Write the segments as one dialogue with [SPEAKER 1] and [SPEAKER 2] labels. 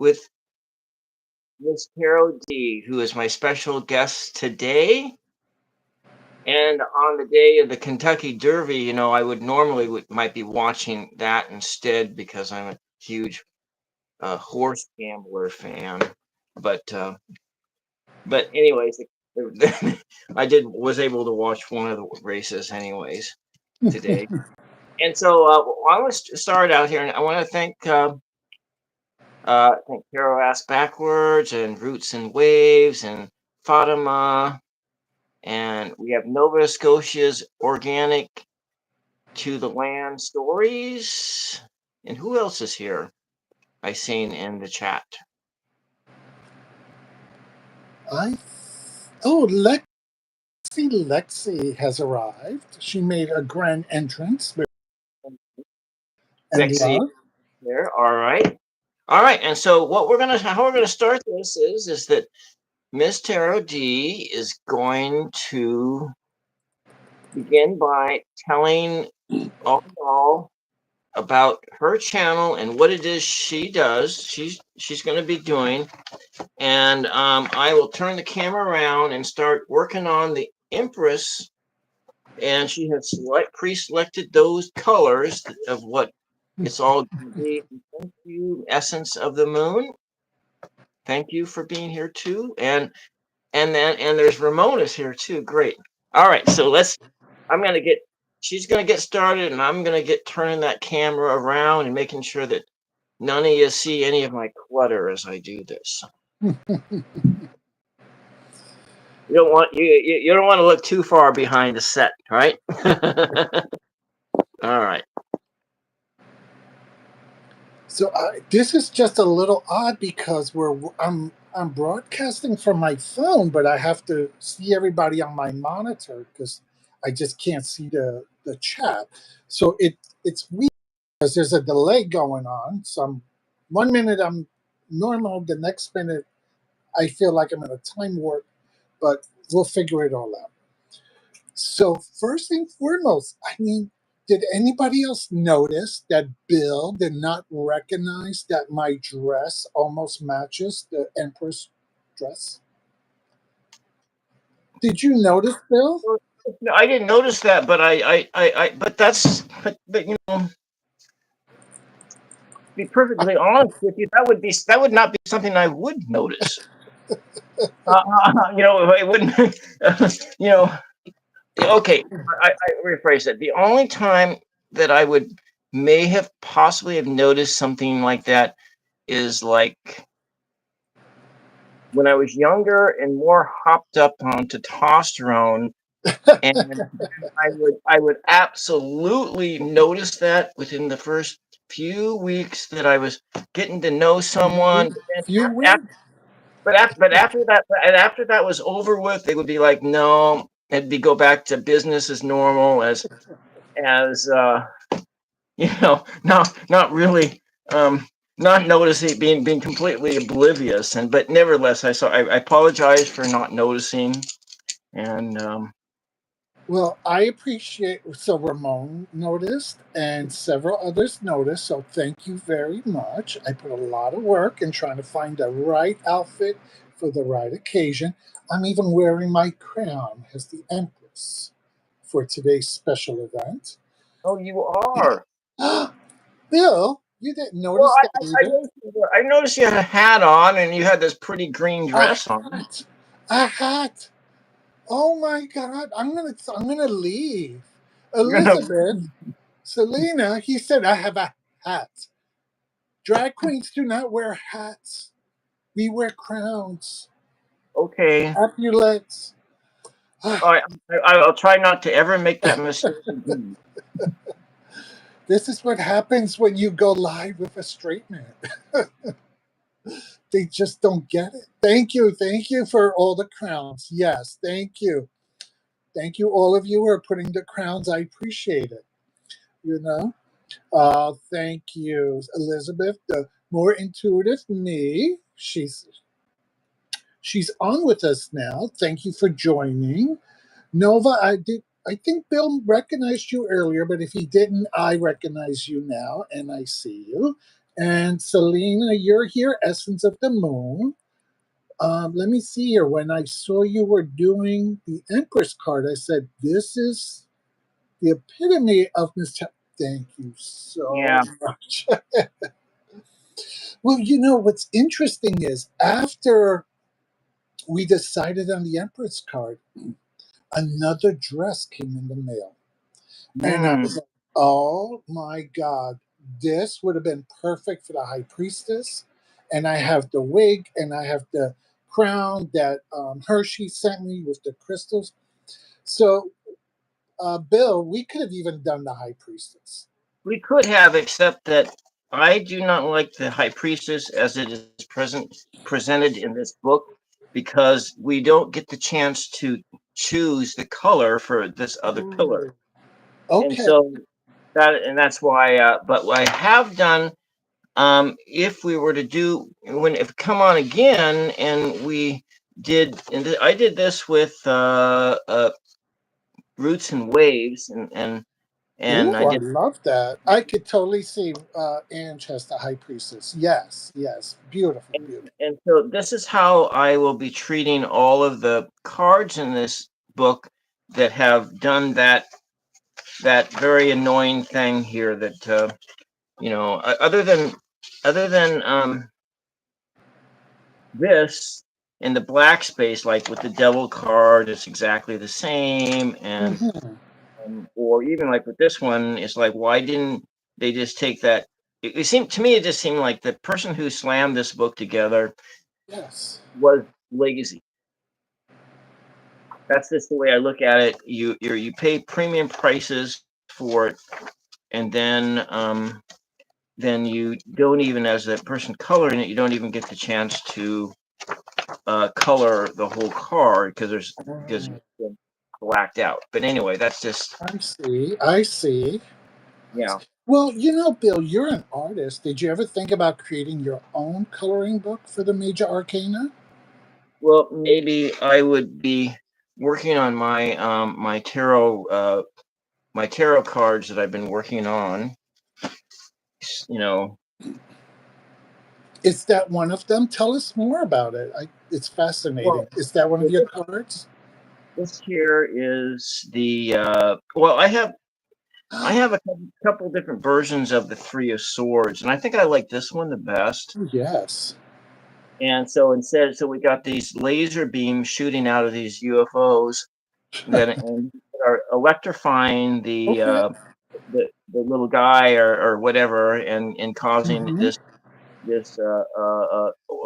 [SPEAKER 1] with Miss Carol D, who is my special guest today. And on the day of the Kentucky Derby, I would normally might be watching that instead because I'm a huge horse gambler fan. But anyways, I was able to watch one of the races anyways today. And so I want to start out here, and I want to thank Carol Ass Backwards and Roots and Waves and Fatima, and we have Nova Scotia's Organic to the Land Stories. And who else is here? I seen in the chat.
[SPEAKER 2] Lexi has arrived. She made a grand entrance.
[SPEAKER 1] Lexi there. All right. And so how we're gonna start this is that Miss Tarot D is going to begin by telling all about her channel and what it is she does. She's going to be doing, and I will turn the camera around and start working on the Empress, and she has pre-selected those colors of what it's all going to be. Thank you, Essence of the Moon. Thank you for being here too, and there's Ramona's here too. Great. All right, so she's gonna get started, and I'm gonna get turning that camera around and making sure that none of you see any of my clutter as I do this. You don't want to look too far behind the set, right? All right.
[SPEAKER 2] So this is just a little odd because I'm broadcasting from my phone, but I have to see everybody on my monitor because I just can't see the chat. So it's weird because there's a delay going on. So 1 minute I'm normal, the next minute I feel like I'm in a time warp, but we'll figure it all out. So first thing foremost, did anybody else notice that Bill did not recognize that my dress almost matches the Empress dress? Did you notice, Bill?
[SPEAKER 1] No, I didn't notice that, but but to be perfectly honest with you, that would not be something I would notice. It wouldn't. Okay, I rephrase it. The only time that I may have possibly have noticed something like that is like when I was younger and more hopped up on testosterone, and I would absolutely notice that within the first few weeks that I was getting to know someone. But after that was over with, they would be like, no, it'd go back to business as normal, as not really, not noticing, being completely oblivious. But nevertheless, I apologize for not noticing, and
[SPEAKER 2] well, I appreciate. So Ramon noticed, and several others noticed. So thank you very much. I put a lot of work in trying to find the right outfit for the right occasion. I'm even wearing my crown as the Empress for today's special event.
[SPEAKER 1] Oh, you are.
[SPEAKER 2] Bill, you didn't notice that either.
[SPEAKER 1] I noticed you had a hat on and you had this pretty green dress on.
[SPEAKER 2] A hat. Oh my God! I'm gonna leave. Elizabeth, Selena. He said I have a hat. Drag queens do not wear hats. We wear crowns.
[SPEAKER 1] Okay.
[SPEAKER 2] Apulets.
[SPEAKER 1] All right, I'll try not to ever make that mistake again.
[SPEAKER 2] This is what happens when you go live with a straight man. They just don't get it. Thank you for all the crowns. Yes, thank you. Thank you, all of you who are putting the crowns. I appreciate it. Thank you, Elizabeth, the more intuitive me. She's on with us now. Thank you for joining. Nova, I think Bill recognized you earlier, but if he didn't, I recognize you now, and I see you. And Selena, you're here, Essence of the Moon. Let me see here. When I saw you were doing the Empress card, I said, this is the epitome of Miss. Thank you so
[SPEAKER 1] Yeah,
[SPEAKER 2] much. Well, what's interesting is after we decided on the Empress card, another dress came in the mail. And I
[SPEAKER 1] mm,
[SPEAKER 2] was like, oh my God, this would have been perfect for the High Priestess. And I have the wig and I have the crown that Hershey sent me with the crystals. So, Bill, we could have even done the High Priestess.
[SPEAKER 1] we could have, except that I do not like the High Priestess as it is presented in this book, because we don't get the chance to choose the color for this other pillar,
[SPEAKER 2] Ooh.
[SPEAKER 1] and
[SPEAKER 2] Okay.
[SPEAKER 1] so that's why. But what I have done, if we were to do, when if come on again, and we did, and I did this with Roots and Waves, and I
[SPEAKER 2] Ooh, I
[SPEAKER 1] did.
[SPEAKER 2] love that. I could totally see Ange as the High Priestess. Yes, yes. Beautiful, beautiful.
[SPEAKER 1] And so this is how I will be treating all of the cards in this book that have done that very annoying thing here. That other than this in the black space, like with the devil card, it's exactly the same, and
[SPEAKER 2] Hmm.
[SPEAKER 1] or even like with this one, it's like, why didn't they just take that? It seemed to me, it just seemed like the person who slammed this book together
[SPEAKER 2] Yes.
[SPEAKER 1] was lazy. That's just the way I look at it. You pay premium prices for it, and then you don't even, as the person coloring it, you don't even get the chance to color the whole card because
[SPEAKER 2] Mm,
[SPEAKER 1] it's been blacked out. But anyway, that's just,
[SPEAKER 2] I see. I see. I
[SPEAKER 1] yeah.
[SPEAKER 2] see. Well, Bill, you're an artist. Did you ever think about creating your own coloring book for the Major Arcana?
[SPEAKER 1] Well, maybe I would be working on my tarot cards that I've been working on. You know,
[SPEAKER 2] Is that one of them? Tell us more about it. It's fascinating.
[SPEAKER 1] well,
[SPEAKER 2] Is that one of your cards?
[SPEAKER 1] this here is the well, I have a couple different versions of the Three of Swords, and I think I like this one the best.
[SPEAKER 2] Oh, yes.
[SPEAKER 1] And so instead, so we got these laser beams shooting out of these UFOs that and are electrifying
[SPEAKER 2] Okay.
[SPEAKER 1] the little guy or whatever, and causing
[SPEAKER 2] Hmm.
[SPEAKER 1] this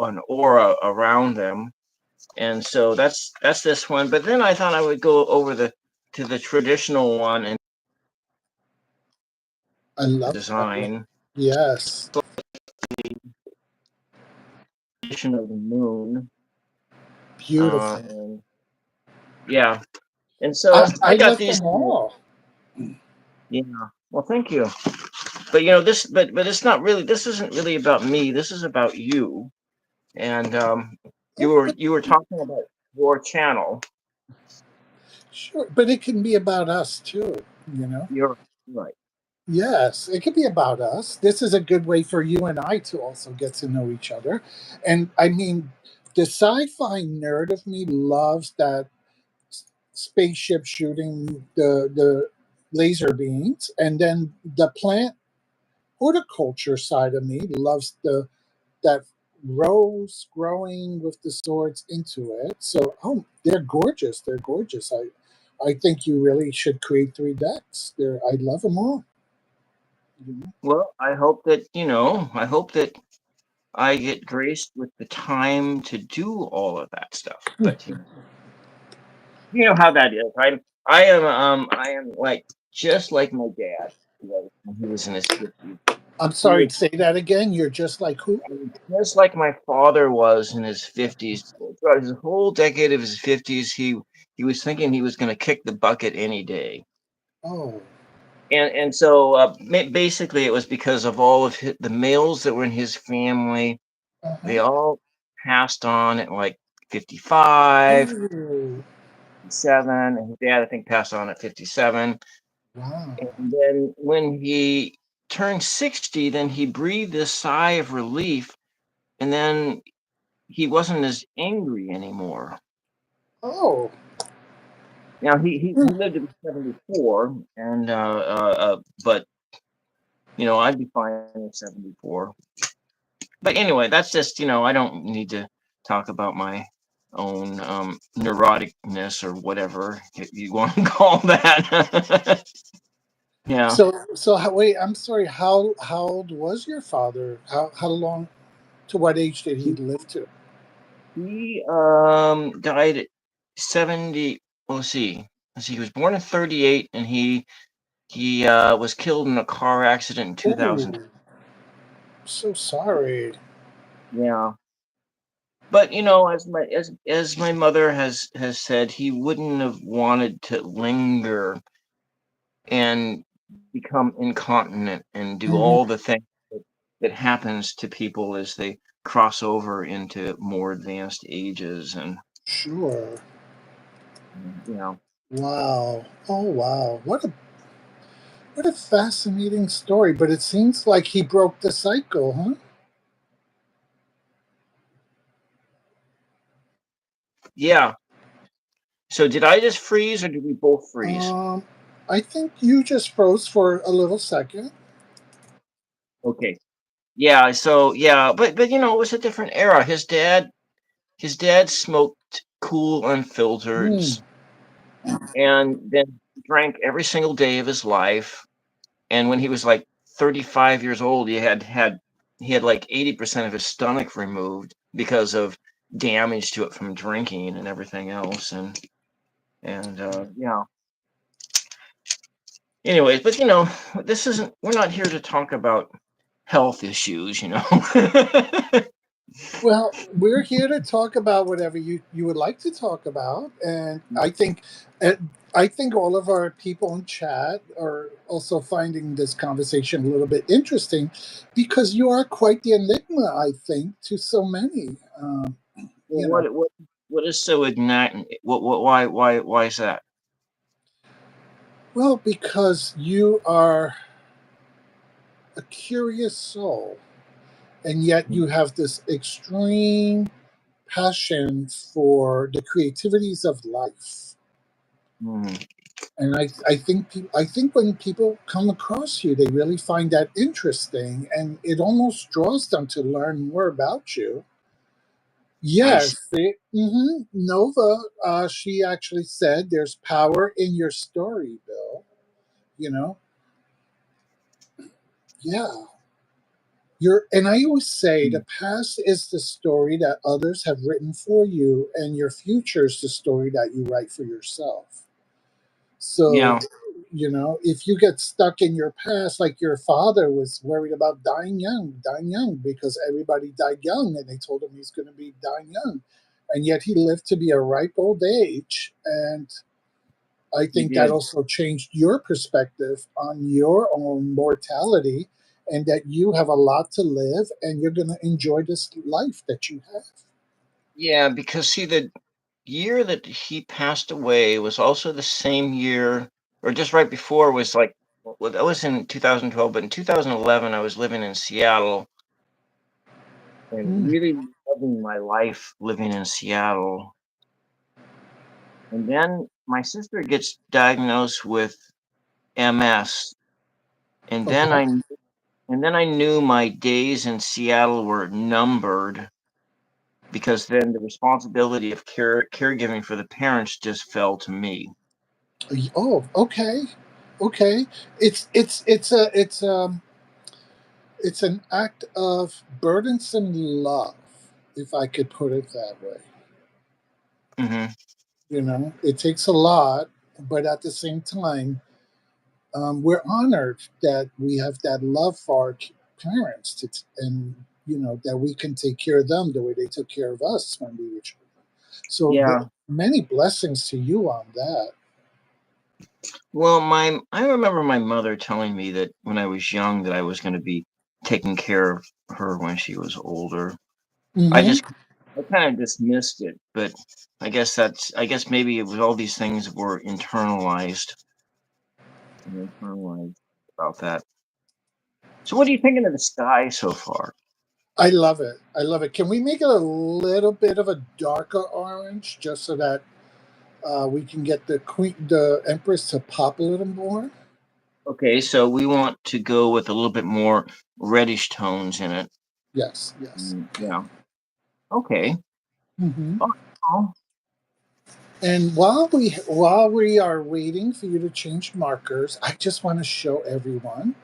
[SPEAKER 1] an aura around them. And so that's this one. But then I thought I would go over to the traditional one and
[SPEAKER 2] I love that one.
[SPEAKER 1] design
[SPEAKER 2] Yes.
[SPEAKER 1] edition of the moon.
[SPEAKER 2] Beautiful.
[SPEAKER 1] And yeah, and
[SPEAKER 2] I,
[SPEAKER 1] so I
[SPEAKER 2] I
[SPEAKER 1] got
[SPEAKER 2] love
[SPEAKER 1] these.
[SPEAKER 2] them all.
[SPEAKER 1] Yeah. Well, thank you. But this, but it's not really. This isn't really about me. This is about you. And you
[SPEAKER 2] Oh,
[SPEAKER 1] were
[SPEAKER 2] but
[SPEAKER 1] you were talking about your channel.
[SPEAKER 2] sure. But it can be about us too, you know?
[SPEAKER 1] You're right.
[SPEAKER 2] Yes, it could be about us. This is a good way for you and I to also get to know each other. And I mean, the sci-fi nerd of me loves that spaceship shooting the laser beams, and then the plant horticulture side of me loves that rose growing with the swords into it. So, oh, they're gorgeous. They're gorgeous. I think you really should create 3 decks. I love them all. You know?
[SPEAKER 1] Well, I hope that I get graced with the time to do all of that stuff. But you know how that is. I am like just like my dad was when he was in his 50s.
[SPEAKER 2] I'm
[SPEAKER 1] He
[SPEAKER 2] sorry,
[SPEAKER 1] was
[SPEAKER 2] say that again. You're just like who?
[SPEAKER 1] just like my father was in his 50s. Throughout his whole decade of his 50s, he was thinking he was going to kick the bucket any day.
[SPEAKER 2] Oh,
[SPEAKER 1] And so basically it was because of all of the males that were in his family. They
[SPEAKER 2] uh-huh.
[SPEAKER 1] all passed on at like 55,
[SPEAKER 2] Oh,
[SPEAKER 1] 57, and his dad I think passed on at 57.
[SPEAKER 2] wow.
[SPEAKER 1] And then when he turned 60, then he breathed this sigh of relief, and then he wasn't as angry anymore.
[SPEAKER 2] Oh.
[SPEAKER 1] Now he lived to be 74, and but I'd be fine at 74. But anyway, that's just I don't need to talk about my own neuroticness or whatever you want to call that. Yeah.
[SPEAKER 2] So wait, I'm sorry. How old was your father? How long? To what age did he live to?
[SPEAKER 1] He died at 70. Let's see. He was born in 38, and he was killed in a car accident in 2000.
[SPEAKER 2] Oh, so sorry.
[SPEAKER 1] Yeah. But as my mother has said, he wouldn't have wanted to linger and become incontinent and do
[SPEAKER 2] Hmm.
[SPEAKER 1] all the things that happens to people as they cross over into more advanced ages. And
[SPEAKER 2] Sure.
[SPEAKER 1] you know
[SPEAKER 2] Wow. Oh, wow. What a fascinating story. But it seems like he broke the cycle, huh?
[SPEAKER 1] yeah. So did I just freeze, or did we both freeze?
[SPEAKER 2] Um, I think you just froze for a little second.
[SPEAKER 1] Okay. Yeah. So yeah, but it was a different era. His dad smoked cool unfiltered,
[SPEAKER 2] Hmm.
[SPEAKER 1] and then drank every single day of his life. And when he was like 35 years old, he had like 80% of his stomach removed because of damage to it from drinking and everything else. And yeah. Anyways, but this isn't. We're not here to talk about health issues.
[SPEAKER 2] Well, we're here to talk about whatever you would like to talk about, and uh, I think all of our people in chat are also finding this conversation a little bit interesting because you are quite the enigma, I think, to so many.
[SPEAKER 1] Well,
[SPEAKER 2] You know,
[SPEAKER 1] what is so igniting? Why is that?
[SPEAKER 2] well, because you are a curious soul, and yet you have this extreme passion for the creativities of life.
[SPEAKER 1] Mhm.
[SPEAKER 2] And I think when people come across you, they really find that interesting, and it almost draws them to learn more about you.
[SPEAKER 1] I see.
[SPEAKER 2] Yes, Nova. She actually said, "There's power in your story, Bill." You know, yeah. And I always say the past is the story that others have written for you, and your future is the story that you write for yourself. So,
[SPEAKER 1] Yeah,
[SPEAKER 2] if you get stuck in your past, like your father was worried about dying young, because everybody died young and they told him he's going to be dying young. And yet he lived to be a ripe old age. And I
[SPEAKER 1] he
[SPEAKER 2] think that
[SPEAKER 1] did.
[SPEAKER 2] also changed your perspective on your own mortality, and that you have a lot to live and you're going to enjoy this life that you have.
[SPEAKER 1] Yeah, because see, the year that he passed away was also the same year, or just right before, was like, well, that was in 2012, but in 2011, I was living in Seattle and
[SPEAKER 2] Hmm.
[SPEAKER 1] really loving my life living in Seattle. And then my sister gets diagnosed with MS, and then
[SPEAKER 2] Okay.
[SPEAKER 1] I knew my days in Seattle were numbered, because then the responsibility of caregiving for the parents just fell to me.
[SPEAKER 2] Oh, okay. Okay. It's an act of burdensome love, if I could put it that way.
[SPEAKER 1] Hmm.
[SPEAKER 2] It takes a lot, but at the same time, we're honored that we have that love for our parents, and that we can take care of them the way they took care of us when we were children. So
[SPEAKER 1] Yeah.
[SPEAKER 2] many blessings to you on that.
[SPEAKER 1] Well, I remember my mother telling me that when I was young that I was going to be taking care of her when she was older. I
[SPEAKER 2] Hmm.
[SPEAKER 1] just I kind of dismissed it, but I guess maybe it was all these things were internalized about that. So, what are you thinking of the sky so far?
[SPEAKER 2] I love it. I love it. Can we make it a little bit of a darker orange just so that we can get the Empress to pop a little more?
[SPEAKER 1] Okay, so we want to go with a little bit more reddish tones in it.
[SPEAKER 2] Yes, yes.
[SPEAKER 1] Yeah. Okay.
[SPEAKER 2] Hmm.
[SPEAKER 1] Oh, oh,
[SPEAKER 2] And while we are waiting for you to change markers, I just want to show everyone.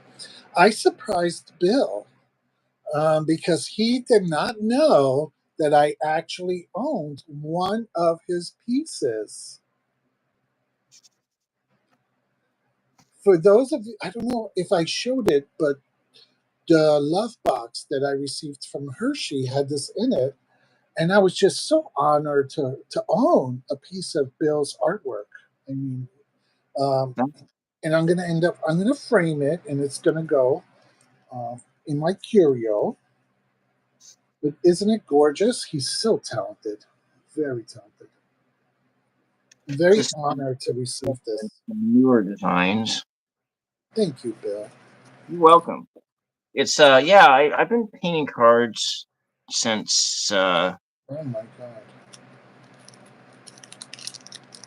[SPEAKER 2] I surprised Bill because he did not know that I actually owned one of his pieces. For those of you, I don't know if I showed it, but the love box that I received from Hershey had this in it, and I was just so honored to own a piece of Bill's artwork. I mean, um,
[SPEAKER 1] that-
[SPEAKER 2] and I'm gonna frame it, and it's gonna go in my curio. But isn't it gorgeous? He's so talented, very talented. I'm very
[SPEAKER 1] this
[SPEAKER 2] honored to receive this.
[SPEAKER 1] newer designs.
[SPEAKER 2] Thank you, Bill.
[SPEAKER 1] You're welcome. It's yeah, I've been painting cards since
[SPEAKER 2] Oh my God!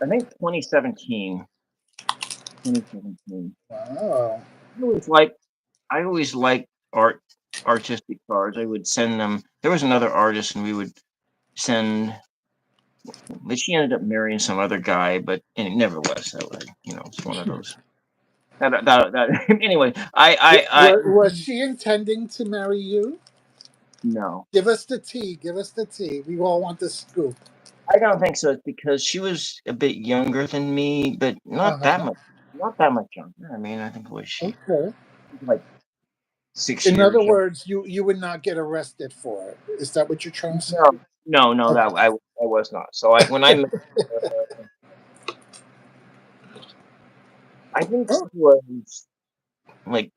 [SPEAKER 1] I think 2017. 2017.
[SPEAKER 2] Wow.
[SPEAKER 1] I always like I always like artistic cards. I would send them. There was another artist, and we would send. But she ended up marrying some other guy, but and it never was that way. It's one of those. Anyway,
[SPEAKER 2] Was she intending to marry you?
[SPEAKER 1] no,
[SPEAKER 2] Give us the tea. Give us the tea. We all want the scoop.
[SPEAKER 1] I don't think so. It's because she was a bit younger than me, but
[SPEAKER 2] Uh huh.
[SPEAKER 1] not that much younger. I mean, I think was she
[SPEAKER 2] Okay.
[SPEAKER 1] like six
[SPEAKER 2] In other
[SPEAKER 1] years younger.
[SPEAKER 2] words, you would not get arrested for it. Is that what you're trying to
[SPEAKER 1] No,
[SPEAKER 2] say?
[SPEAKER 1] no, that
[SPEAKER 2] Okay.
[SPEAKER 1] I was not. So when I met, I think she
[SPEAKER 2] Oh,
[SPEAKER 1] was like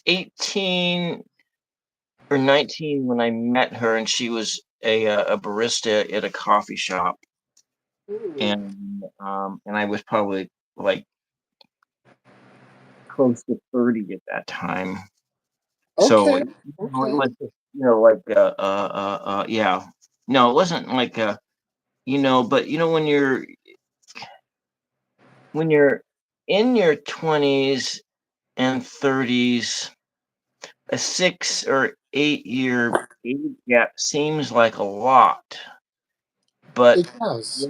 [SPEAKER 1] 18 or 19 when I met her, and she was a barista at a coffee shop,
[SPEAKER 2] ooh.
[SPEAKER 1] and I was probably like close to 30 at that time. So
[SPEAKER 2] Okay.
[SPEAKER 1] it
[SPEAKER 2] Okay.
[SPEAKER 1] was just, like yeah, no, it wasn't like but when you're in your 20s and 30s, a 6 or 8 year age gap seems like a lot, but
[SPEAKER 2] It does.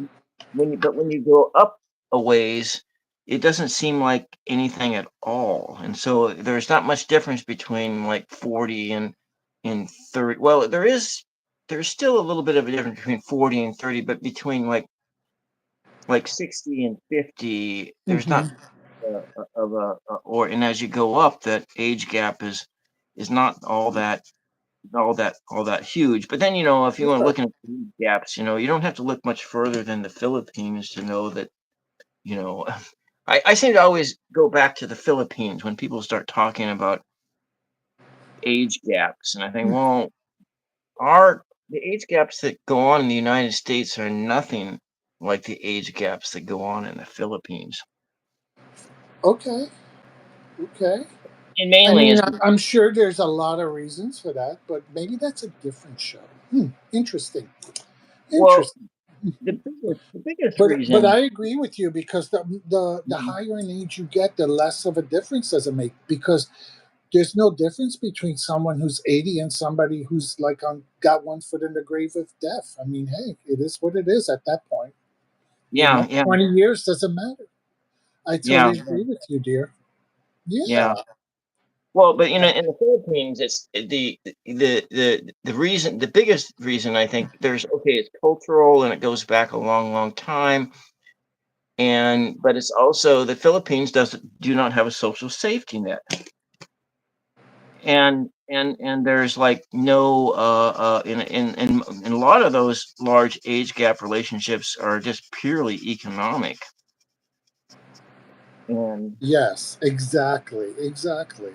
[SPEAKER 1] when you go up a ways, it doesn't seem like anything at all. And so there's not much difference between like 40 and 30. Well, there's still a little bit of a difference between 40 and 30, but between like 60 and 50, there's not
[SPEAKER 2] Hmm.
[SPEAKER 1] of or and as you go up, that age gap is not all that huge. But then, if you want to
[SPEAKER 2] Sure.
[SPEAKER 1] look at age gaps, you don't have to look much further than the Philippines to know that, you know, I seem to always go back to the Philippines when people start talking about age gaps, and I think, well, the age gaps that go on in the United States are nothing like the age gaps that go on in the Philippines.
[SPEAKER 2] Okay. Okay.
[SPEAKER 1] And
[SPEAKER 2] I
[SPEAKER 1] mainly
[SPEAKER 2] mean,
[SPEAKER 1] is
[SPEAKER 2] I'm sure there's a lot of reasons for that, but maybe that's a different show. Interesting.
[SPEAKER 1] well,
[SPEAKER 2] Interesting.
[SPEAKER 1] the biggest
[SPEAKER 2] But
[SPEAKER 1] reason,
[SPEAKER 2] I agree with you because the higher in age you get, the less of a difference does it make because there's no difference between someone who's 80 and somebody who's like on got one foot in the grave of death. I mean, hey, it is what it is at that point.
[SPEAKER 1] yeah, yeah,
[SPEAKER 2] 20 years doesn't matter. I
[SPEAKER 1] yeah,
[SPEAKER 2] totally agree with you, dear.
[SPEAKER 1] yeah.
[SPEAKER 2] Yeah.
[SPEAKER 1] Well, but in the Philippines, it's the reason, the biggest reason I think it's cultural and it goes back a long, long time, and but it's also the Philippines do not have a social safety net, and there's like no in a lot of those large age gap relationships are just purely economic, and
[SPEAKER 2] Yes, exactly. Exactly.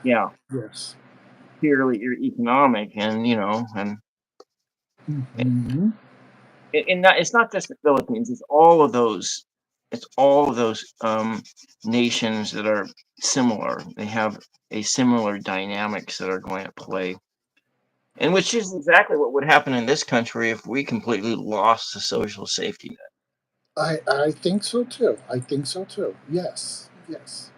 [SPEAKER 1] yeah,
[SPEAKER 2] Yes.
[SPEAKER 1] purely economic, and
[SPEAKER 2] Hmm.
[SPEAKER 1] and not, it's not just the Philippines, it's all of those. it's all of those nations that are similar. They have a similar dynamics that are going to play, and which is exactly what would happen in this country if we completely lost the social safety net.
[SPEAKER 2] I think so too. I think so too. Yes, yes.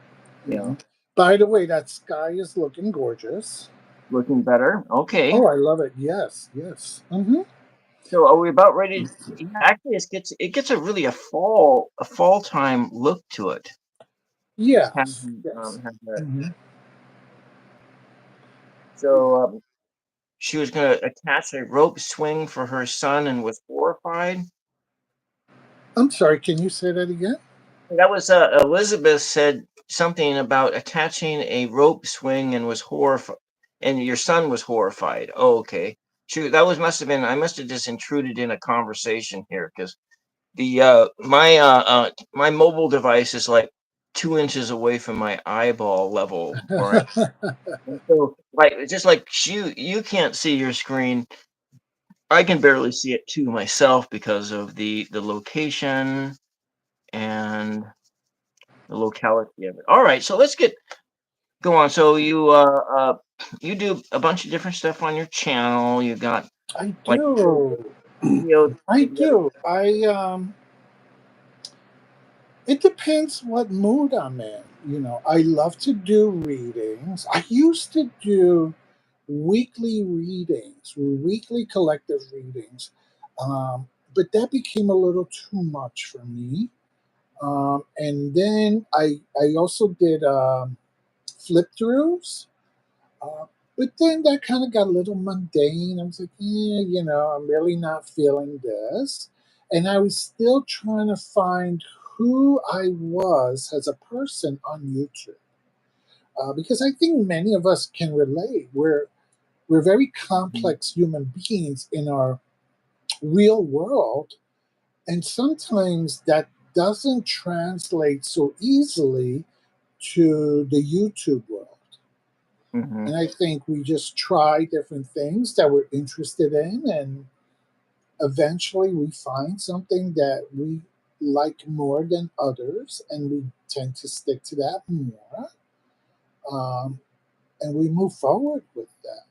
[SPEAKER 2] You
[SPEAKER 1] Yeah,
[SPEAKER 2] know. By the way, that sky is looking gorgeous.
[SPEAKER 1] looking better. Okay,
[SPEAKER 2] Oh, I love it. Yes, yes. Hmm.
[SPEAKER 1] so are we about ready? Yeah, actually, it gets a really a fall time look to it.
[SPEAKER 2] Yes,
[SPEAKER 1] Having,
[SPEAKER 2] yes.
[SPEAKER 1] have that.
[SPEAKER 2] Hmm.
[SPEAKER 1] So she was going to attach a rope swing for her son and was horrified.
[SPEAKER 2] I'm sorry. Can you say that again?
[SPEAKER 1] That was Elizabeth said something about attaching a rope swing and was horrified, and your son was horrified. Oh, okay. Shoot, that was must have been. I must have just intruded in a conversation here because the my mobile device is like 2 inches away from my eyeball level, right? And so, like, just like you can't see your screen, I can barely see it too myself because of the location and the locality of it. All right, so let's get go on. So you do a bunch of different stuff on your channel. You got
[SPEAKER 2] I
[SPEAKER 1] like
[SPEAKER 2] do.
[SPEAKER 1] video.
[SPEAKER 2] I do. It depends what mood I'm in. I love to do readings. I used to do weekly readings, weekly collective readings, but that became a little too much for me. And then I also did flip throughs. Uh, but then that kind of got a little mundane. I was like, yeah, I'm really not feeling this. And I was still trying to find who I was as a person on YouTube. Because I think many of us can relate. We're very
[SPEAKER 1] Mhm,
[SPEAKER 2] complex human beings in our real world. And sometimes that doesn't translate so easily to the YouTube world.
[SPEAKER 1] mhm,
[SPEAKER 2] And I think we just try different things that we're interested in, and eventually we find something that we like more than others, and we tend to stick to that more. Um, and we move forward with that.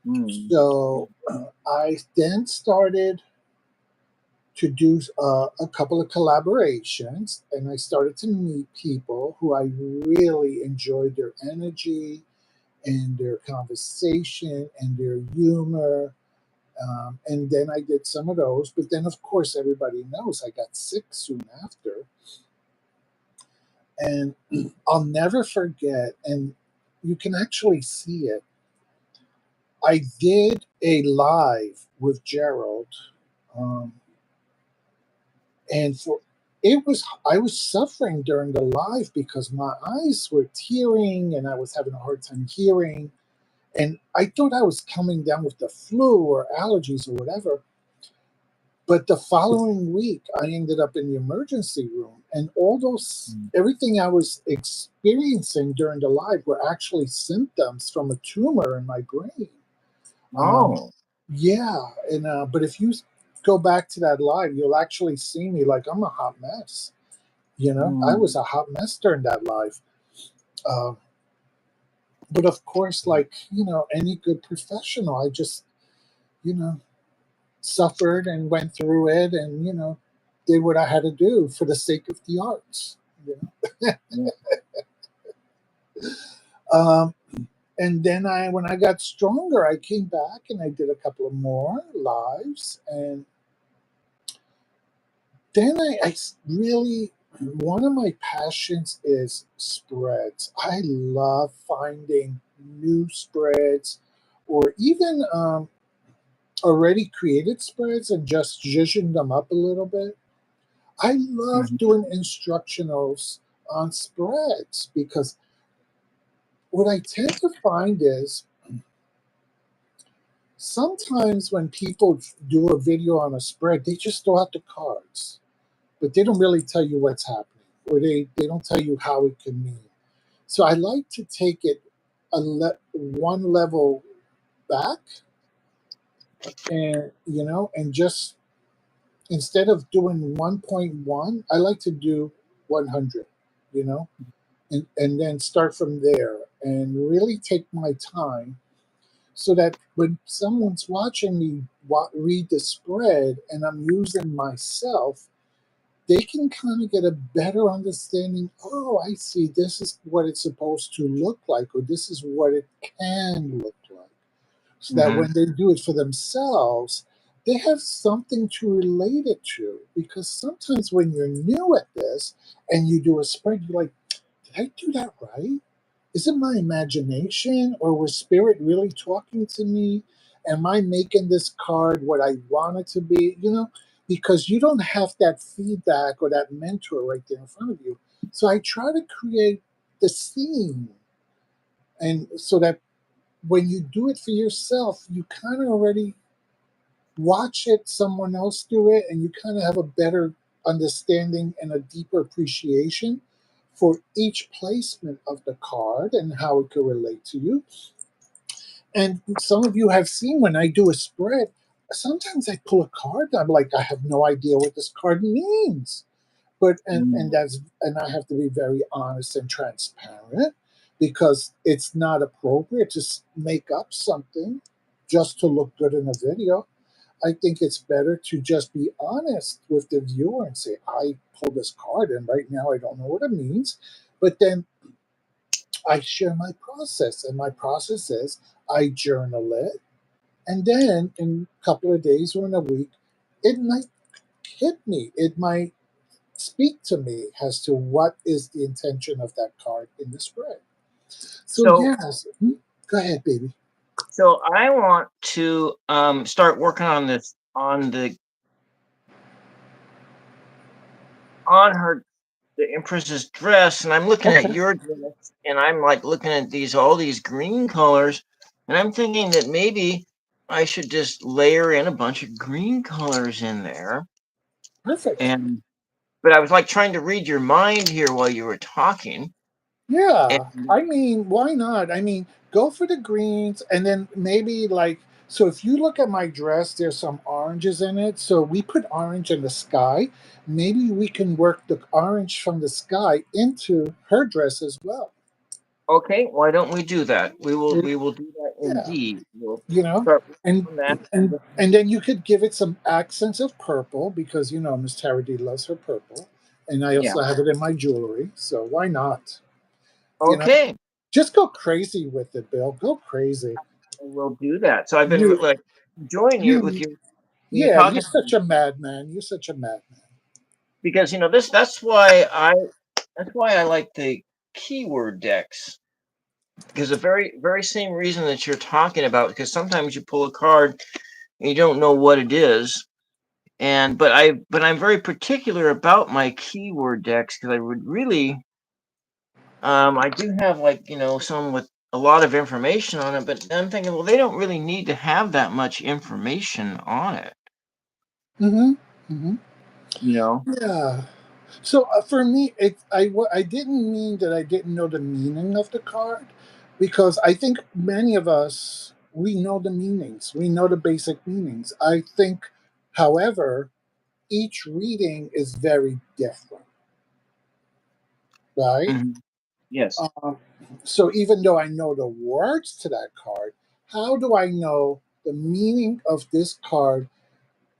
[SPEAKER 1] mhm,
[SPEAKER 2] So I then started to do a couple of collaborations, and I started to meet people who I really enjoyed their energy and their conversation and their humor. And then I did some of those. But then, of course, everybody knows I got sick soon after. And I'll never forget, and you can actually see it. I did a live with Gerald, um, and for it was I was suffering during the live because my eyes were tearing and I was having a hard time hearing. And I thought I was coming down with the flu or allergies or whatever. But the following week, I ended up in the emergency room, and all those
[SPEAKER 1] mhm.
[SPEAKER 2] everything I was experiencing during the live were actually symptoms from a tumor in my brain. Um,
[SPEAKER 1] Oh,
[SPEAKER 2] yeah, and but if you go back to that live, you'll actually see me like I'm a hot mess. I
[SPEAKER 1] mm,
[SPEAKER 2] was a hot mess during that live. Uh, but of course, like any good professional, I just you know suffered and went through it, and did what I had to do for the sake of the arts. You
[SPEAKER 1] yeah,
[SPEAKER 2] um, and then when I got stronger, I came back and I did a couple of more lives, and then really one of my passions is spreads. I love finding new spreads, or even already created spreads, and just zhuzhing them up a little bit. I love
[SPEAKER 1] mhm,
[SPEAKER 2] doing instructionals on spreads because what I tend to find is sometimes when people do a video on a spread, they just throw out the cards, but they don't really tell you what's happening, or they don't tell you how it can mean. So I like to take it one level back, and and just instead of doing 1.1, I like to do 100, you know, and then start from there and really take my time so that when someone's watching me read the spread and I'm using myself, they can kind of get a better understanding. Oh, I see. This is what it's supposed to look like, or this is what it can look like. So that
[SPEAKER 1] Hmm.
[SPEAKER 2] when they do it for themselves, they have something to relate it to. Because sometimes when you're new at this and you do a spread, you're like, did I do that right? Is it my imagination or was spirit really talking to me? Am I making this card what I want it to be? Because you don't have that feedback or that mentor right there in front of you. So I try to create the scene, and so that when you do it for yourself, you kind of already watch it, someone else do it, and you kind of have a better understanding and a deeper appreciation for each placement of the card and how it could relate to you. And some of you have seen when I do a spread, sometimes I pull a card, I'm like, I have no idea what this card means. But and I have to be very honest and transparent because it's not appropriate to make up something just to look good in a video. I think it's better to just be honest with the viewer and say, I pulled this card and right now I don't know what it means. But then I share my process, and my process is I journal it, and then in a couple of days or in a week, it might hit me. It might speak to me as to what is the intention of that card in the spread. So
[SPEAKER 1] So,
[SPEAKER 2] yes, go ahead, baby.
[SPEAKER 1] so I want to start working on this on her the Empress's dress, and I'm looking at
[SPEAKER 2] Okay,
[SPEAKER 1] your dress, and I'm like looking at all these green colors, and I'm thinking that maybe I should just layer in a bunch of green colors in there.
[SPEAKER 2] perfect.
[SPEAKER 1] And but I was like trying to read your mind here while you were talking.
[SPEAKER 2] Yeah,
[SPEAKER 1] And
[SPEAKER 2] I mean, why not? I mean, go for the greens, and then maybe like so. If you look at my dress, there's some oranges in it. So we put orange in the sky. Maybe we can work the orange from the sky into her dress as well.
[SPEAKER 1] okay, why don't we do that?
[SPEAKER 2] Yeah,
[SPEAKER 1] We will do that indeed. We'll
[SPEAKER 2] you know,
[SPEAKER 1] start
[SPEAKER 2] and
[SPEAKER 1] on that.
[SPEAKER 2] and then you could give it some accents of purple because Miss Tara D loves her purple, and I
[SPEAKER 1] Yeah.
[SPEAKER 2] also have it in my jewelry. So why not? You know,
[SPEAKER 1] Okay,
[SPEAKER 2] just go crazy with it, Bill. Go crazy.
[SPEAKER 1] we'll do that. So I've been
[SPEAKER 2] You,
[SPEAKER 1] like enjoying you with
[SPEAKER 2] you,
[SPEAKER 1] your when you're
[SPEAKER 2] yeah. You're
[SPEAKER 1] talking
[SPEAKER 2] such a madman. You're such a madman.
[SPEAKER 1] because that's why I like the keyword decks because the very same reason that you're talking about because sometimes you pull a card and you don't know what it is and but I'm very particular about my keyword decks because I would really I do have like some with a lot of information on it but I'm thinking well they don't really need to have that much information on it
[SPEAKER 2] Mm-hmm. Mm-hmm.
[SPEAKER 1] you know.
[SPEAKER 2] Yeah. So for me, I didn't mean that I didn't know the meaning of the card, because I think many of us we know the meanings. We know the basic meanings. I think, however, each reading is very different, right?
[SPEAKER 1] Mhm. Yes.
[SPEAKER 2] Um, so even though I know the words to that card, how do I know the meaning of this card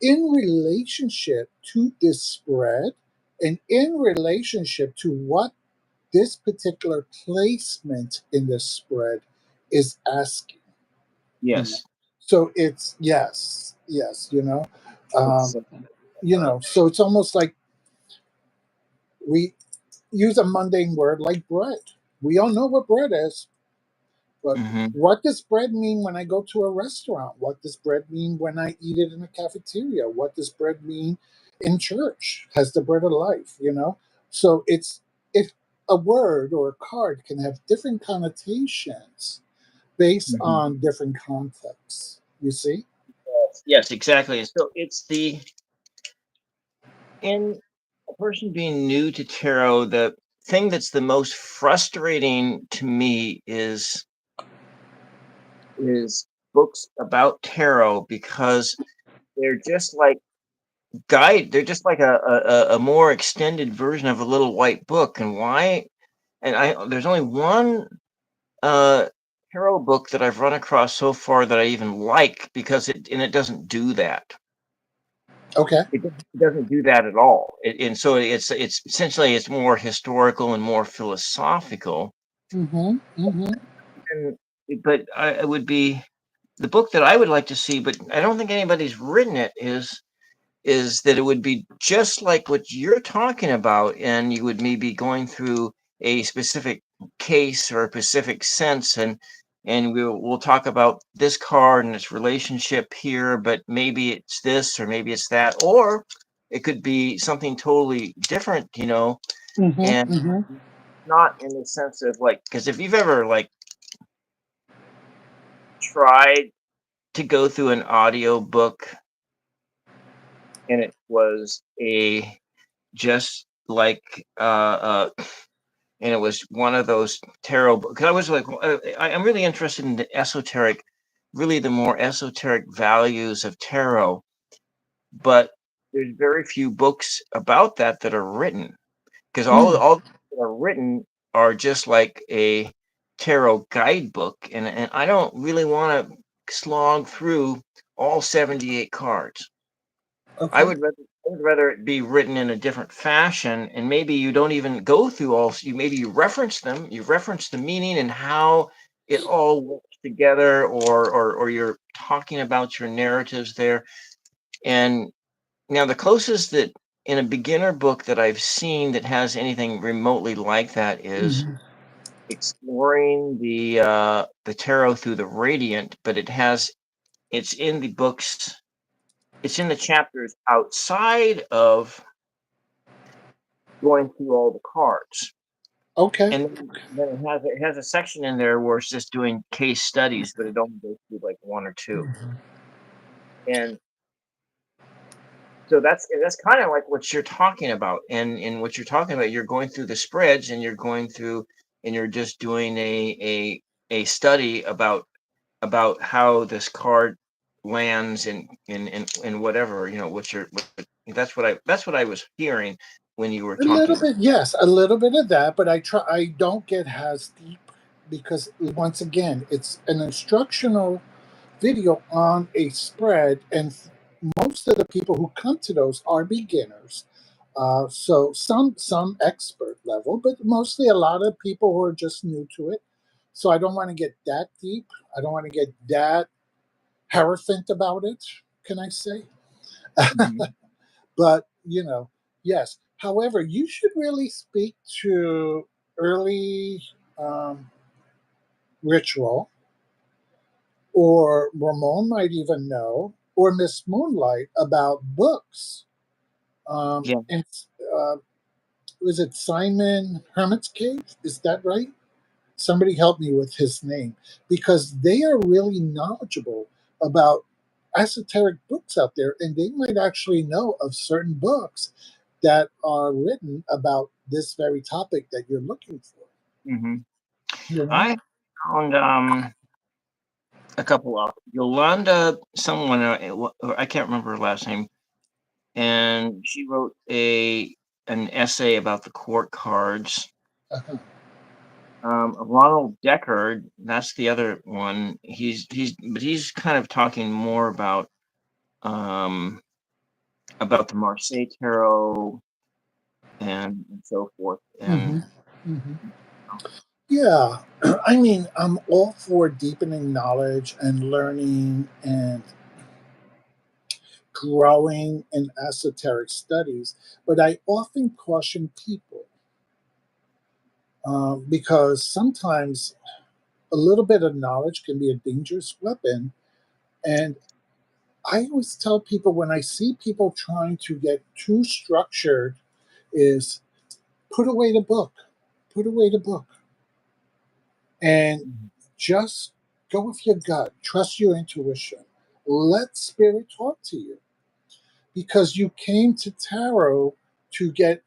[SPEAKER 2] in relationship to this spread and in relationship to what this particular placement in the spread is asking? you know
[SPEAKER 1] Yes.
[SPEAKER 2] so it's yes, um,
[SPEAKER 1] It's
[SPEAKER 2] so it's almost like we use a mundane word like bread. We all know what bread is. But
[SPEAKER 1] mhm.
[SPEAKER 2] what does bread mean when I go to a restaurant? What does bread mean when I eat it in a cafeteria? What does bread mean in church? Has the bread of life? So if a word or a card can have different connotations based
[SPEAKER 1] Mhm.
[SPEAKER 2] on different contexts. You see?
[SPEAKER 1] Yes, exactly. So it's the in a person being new to tarot, the thing that's the most frustrating to me is books about tarot because they're just like guide. They're just like a more extended version of a little white book. And why? And I there's only one uh tarot book that I've run across so far that I even like because it doesn't do that.
[SPEAKER 2] Okay.
[SPEAKER 1] It doesn't do that at all. And so it's essentially it's more historical and more philosophical.
[SPEAKER 2] Mm-hmm. Mm-hmm.
[SPEAKER 1] And but it would be the book that I would like to see, but I don't think anybody's written it. Is that it would be just like what you're talking about, and you would maybe going through a specific case or a specific sense, and we'll talk about this card and its relationship here, but maybe it's this or maybe it's that, or it could be something totally different,
[SPEAKER 2] Mm-hmm.
[SPEAKER 1] and
[SPEAKER 2] Mm-hmm.
[SPEAKER 1] not in the sense of like, because if you've ever like tried to go through an audio book and it was a just like and it was one of those tarot because I was like I'm really interested in the esoteric, really the more esoteric values of tarot, but there's very few books about that are written because
[SPEAKER 2] Mm.
[SPEAKER 1] all that are written are just like a tarot guidebook, and I don't really want to slog through all 78 cards. I
[SPEAKER 2] Okay.
[SPEAKER 1] would rather I would rather it be written in a different fashion, and maybe you don't even go through all. You maybe you reference them, you reference the meaning and how it all works together, or you're talking about your narratives there. And now the closest that in a beginner book that I've seen that has anything remotely like that is
[SPEAKER 2] Mm-hmm.
[SPEAKER 1] exploring the tarot through the radiant, but it's in the books, it's in the chapters outside of going through all the cards.
[SPEAKER 2] Okay.
[SPEAKER 1] And then it has a section in there where it's just doing case studies, but it only goes through like one or two.
[SPEAKER 2] Mm-hmm.
[SPEAKER 1] And so that's kind of like what you're talking about. And what you're talking about, you're going through the spreads and you're going through and you're just doing a study about how this card lands in whatever, that's what I was hearing when you were
[SPEAKER 2] A little
[SPEAKER 1] talking.
[SPEAKER 2] bit, yes, a little bit of that, but I try. I don't get as deep because once again, it's an instructional video on a spread, and most of the people who come to those are beginners. So some expert level, but mostly a lot of people who are just new to it. So I don't want to get that deep. I don't want to get that hierophant about it. Can I say?
[SPEAKER 1] Mhm.
[SPEAKER 2] But yes. However, you should really speak to early um, ritual, or Ramon might even know, or Miss Moonlight about books.
[SPEAKER 1] Yeah.
[SPEAKER 2] And uh, was it Simon Hermit's Cave? Is that right? Somebody help me with his name, because they are really knowledgeable about esoteric books out there, and they might actually know of certain books that are written about this very topic that you're looking for.
[SPEAKER 1] hmm
[SPEAKER 2] You know?
[SPEAKER 1] I found a couple of Yolanda, someone I can't remember her last name, and she wrote a an essay about the court cards.
[SPEAKER 2] Uh-huh.
[SPEAKER 1] Ronald Deckard, that's the other one. He's kind of talking more um, about the Marseille tarot and so forth.
[SPEAKER 2] Hmm.
[SPEAKER 1] And
[SPEAKER 2] Hmm. Yeah, I mean, I'm all for deepening knowledge and learning and growing in esoteric studies, but I often caution people because sometimes a little bit of knowledge can be a dangerous weapon. And I always tell people when I see people trying to get too structured, is put away the book, put away the book, and just go with your gut, trust your intuition, let spirit talk to you, because you came to tarot to get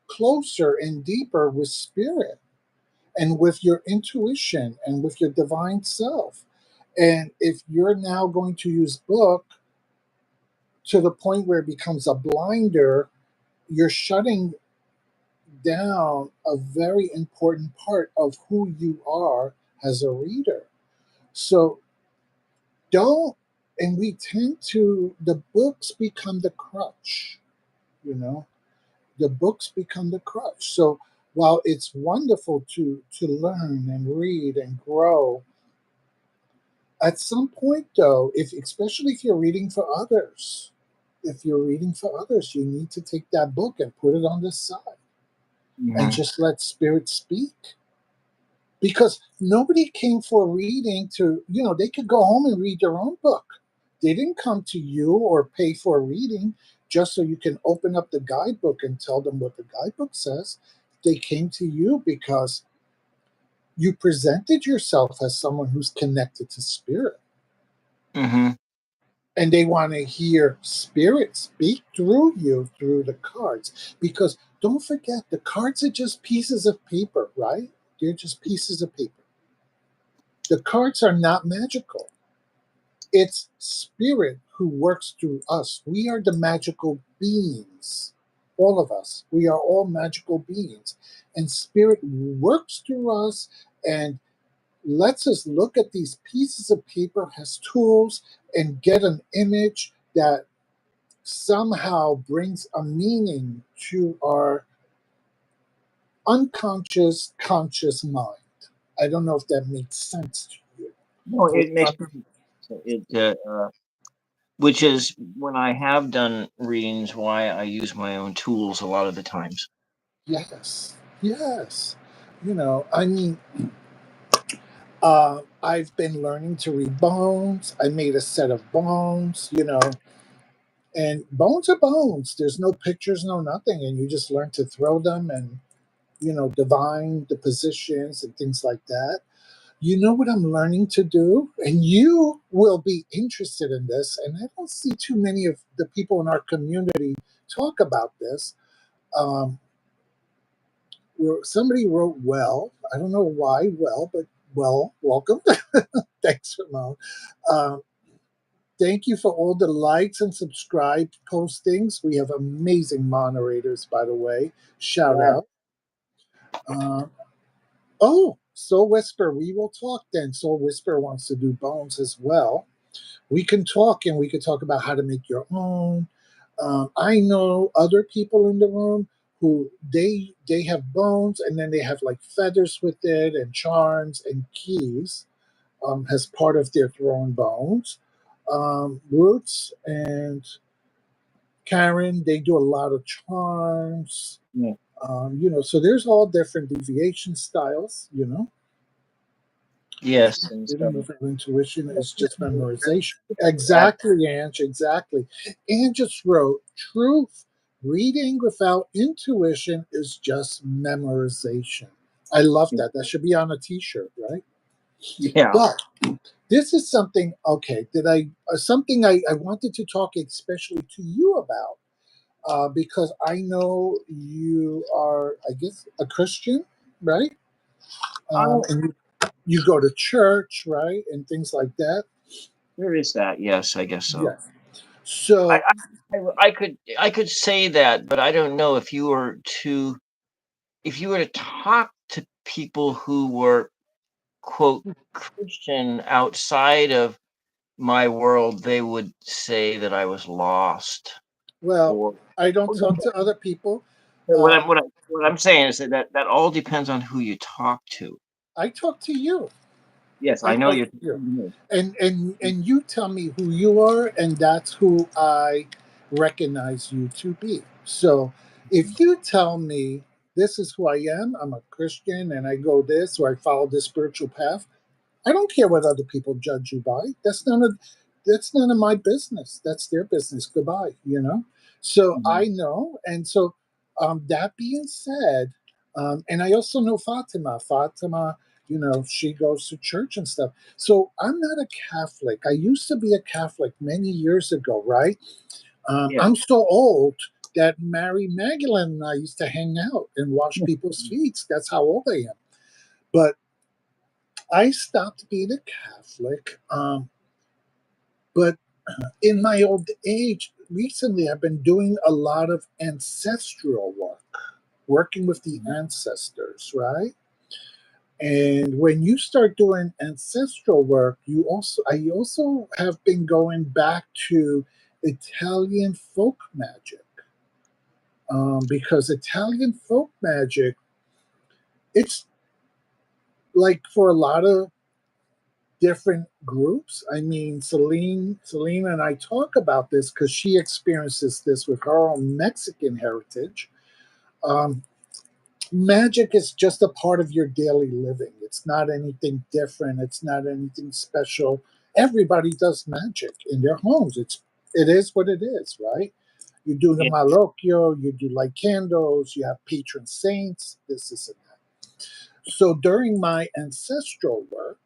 [SPEAKER 2] closer and deeper with spirit and with your intuition and with your divine self. And if you're now going to use book, to the point where it becomes a blinder. You're shutting down a very important part of who you are as a reader. So don't, and we tend to, the books become the crutch, you know, the books become the crutch. So while it's wonderful to learn and read and grow, at some point though, if especially if you're reading for others, if you're reading for others, you need to take that book and put it on the side and
[SPEAKER 1] Mhm.
[SPEAKER 2] just let spirit speak. Because nobody came for reading to, they could go home and read their own book. They didn't come to you or pay for reading just so you can open up the guidebook and tell them what the guidebook says. They came to you because you presented yourself as someone who's connected to spirit.
[SPEAKER 1] Mhm.
[SPEAKER 2] And they want to hear spirit speak through you through the cards. Because don't forget, the cards are just pieces of paper, right? They're just pieces of paper. The cards are not magical. It's spirit who works through us. We are the magical beings. All of us. We are all magical beings. And spirit works through us and lets us look at these pieces of paper as tools and get an image that somehow brings a meaning to our unconscious, conscious mind. I don't know if that makes sense to you.
[SPEAKER 1] No,
[SPEAKER 2] Or
[SPEAKER 1] it makes perfect sense. Which is when I have done readings, why I use my own tools a lot of the times.
[SPEAKER 2] yes, yes. I mean, I've been learning to read bones. I made a set of bones, and bones are bones. There's no pictures, no nothing, and you just learn to throw them and divine the positions and things like that. You know what I'm learning to do, and you will be interested in this. And I don't see too many of the people in our community talk about this. Um, Somebody wrote well. I don't know why well, but well, welcome. Thanks, Ramon. Um, Thank you for all the likes and subscribe postings. We have amazing moderators, by the way. Shout
[SPEAKER 1] Yeah.
[SPEAKER 2] out. Uh, oh, Soul Whisper, we will talk then. Soul Whisper wants to do bones as well. We can talk and we can talk about how to make your own. I know other people in the room who they have bones and then they have like feathers with it and charms and keys as part of their throne bones. Roots and Karen, they do a lot of charms.
[SPEAKER 1] Yeah.
[SPEAKER 2] So there's all different deviation styles.
[SPEAKER 1] Yes, and
[SPEAKER 2] They don't
[SPEAKER 1] so
[SPEAKER 2] use our intuition,
[SPEAKER 1] yeah,
[SPEAKER 2] it's just memorization. Exactly, Ange, exactly. Ange just wrote, truth, reading without intuition is just memorization. I love that. That should be on a t-shirt, right?
[SPEAKER 1] yeah.
[SPEAKER 2] But this is something, okay, that something I wanted to talk especially to you about, because I know you are, I guess, a Christian, right?
[SPEAKER 1] I
[SPEAKER 2] And you go to church, right? And things like that.
[SPEAKER 1] There is that. Yes, I guess so.
[SPEAKER 2] Yes.
[SPEAKER 1] I,
[SPEAKER 2] So,
[SPEAKER 1] I could say that, but I don't know if you were to talk to people who were quote Christian outside of my world, they would say that I was lost.
[SPEAKER 2] well,
[SPEAKER 1] Or
[SPEAKER 2] I don't talk to other people.
[SPEAKER 1] what
[SPEAKER 2] Uh,
[SPEAKER 1] I'm saying is that all depends on who you talk to.
[SPEAKER 2] I talk to you.
[SPEAKER 1] Yes,
[SPEAKER 2] I
[SPEAKER 1] I know
[SPEAKER 2] talk
[SPEAKER 1] you're
[SPEAKER 2] to you,
[SPEAKER 1] talking to me.
[SPEAKER 2] and you tell me who you are, and that's who I recognize you to be. So, if you tell me this is who I am, I'm a Christian, and I go this or I follow this spiritual path. I don't care what other people judge you by. That's none of my business. That's their business. Goodbye. So
[SPEAKER 1] Mhm.
[SPEAKER 2] I know, and so that being said, and I also know Fatima. Fatima, she goes to church and stuff. So I'm not a Catholic. I used to be a Catholic many years ago, right?
[SPEAKER 1] Yeah.
[SPEAKER 2] I'm so old that Mary Magdalene and I used to hang out and wash people's feet. That's how old I am. But I stopped being a Catholic. But in my old age, recently I've been doing a lot of ancestral work, working with the ancestors, right? And when you start doing ancestral work, I also have been going back to Italian folk magic, because Italian folk magic, it's like for a lot of different groups. I mean, Celine and I talk about this because she experiences this with her own Mexican heritage. Um, Magic is just a part of your daily living. It's not anything different. It's not anything special. Everybody does magic in their homes. It is what it is, right? You do the
[SPEAKER 1] Yeah.
[SPEAKER 2] malocchio, you do light candles, you have patron saints, this is and that. So during my ancestral work,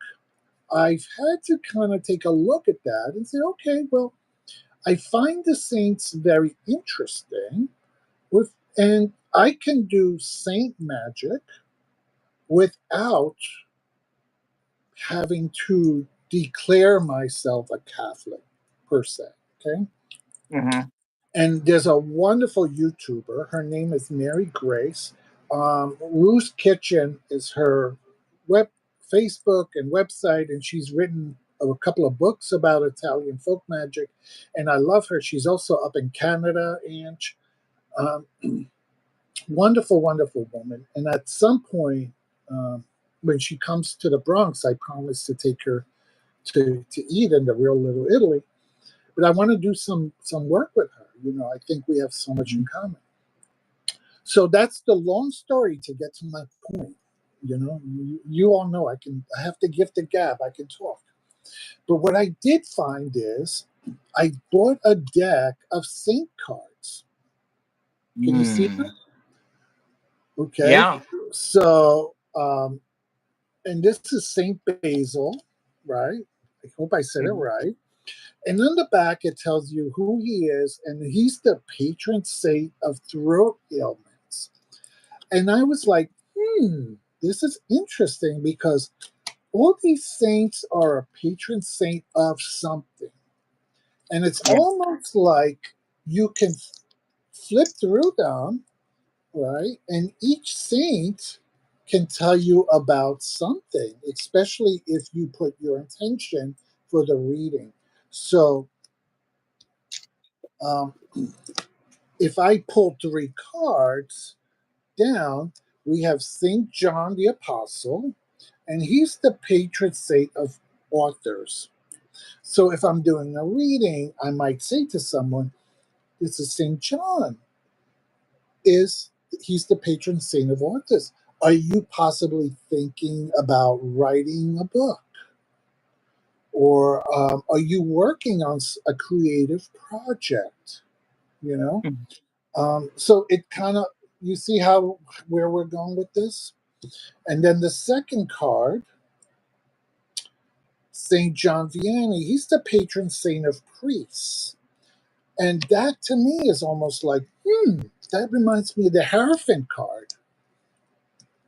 [SPEAKER 2] I've had to kind of take a look at that and say, okay, well, I find the saints very interesting with, and I can do saint magic without having to declare myself a Catholic per se. Okay.
[SPEAKER 1] Hmm.
[SPEAKER 2] And there's a wonderful YouTuber. Her name is Mary Grace. Ruth's Kitchen is her web Facebook and website, and she's written a couple of books about Italian folk magic. And I love her. She's also up in Canada, and um, wonderful, wonderful woman. And at some point, when she comes to the Bronx, I promise to take her to eat in the real Little Italy. But I want to do some work with her. You know, I think we have so much in common. So that's the long story to get to my point. You know, you all know I have the gift of gab. I can talk. But what I did find is I bought a deck of Saint cards. Can you see
[SPEAKER 1] Mm.
[SPEAKER 2] that? Okay.
[SPEAKER 1] Yeah.
[SPEAKER 2] So, and this is Saint Basil, right? I hope I said it
[SPEAKER 1] Mhm.
[SPEAKER 2] right. And on the back, it tells you who he is, and he's the patron saint of throat ailments. And I was like, this is interesting because all these saints are a patron saint of something. And it's
[SPEAKER 1] Yeah.
[SPEAKER 2] almost like you can flip through them, right? And each saint can tell you about something, especially if you put your intention for the reading. So, um, if I pull three cards down, we have St. John the Apostle, and he's the patron saint of authors. So if I'm doing a reading, I might say to someone, this is St. John. Is He's the patron saint of authors. Are you possibly thinking about writing a book? Or are you working on a creative project? You know?
[SPEAKER 1] Mhm.
[SPEAKER 2] So it kind of, you see how where we're going with this? And then the second card, St. John Vianney, he's the patron saint of priests. And that to me is almost like, that reminds me of the Hierophant card.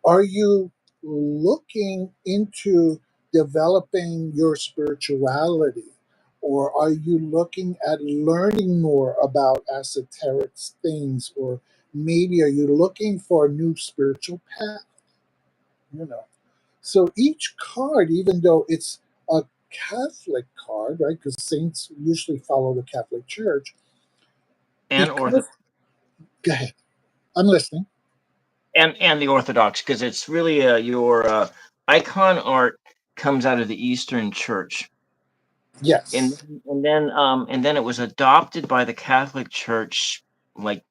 [SPEAKER 2] Are you looking into developing your spirituality? Or are you looking at learning more about esoteric things? Or maybe are you looking for a new spiritual path? You know. So each card, even though it's a Catholic card, right? Because saints usually follow the Catholic Church.
[SPEAKER 1] And
[SPEAKER 2] Because,
[SPEAKER 1] Orthodox.
[SPEAKER 2] go ahead, I'm listening.
[SPEAKER 1] And the Orthodox, because it's really your icon art comes out of the Eastern Church, and
[SPEAKER 2] Yes.
[SPEAKER 1] and then it was adopted by the Catholic Church like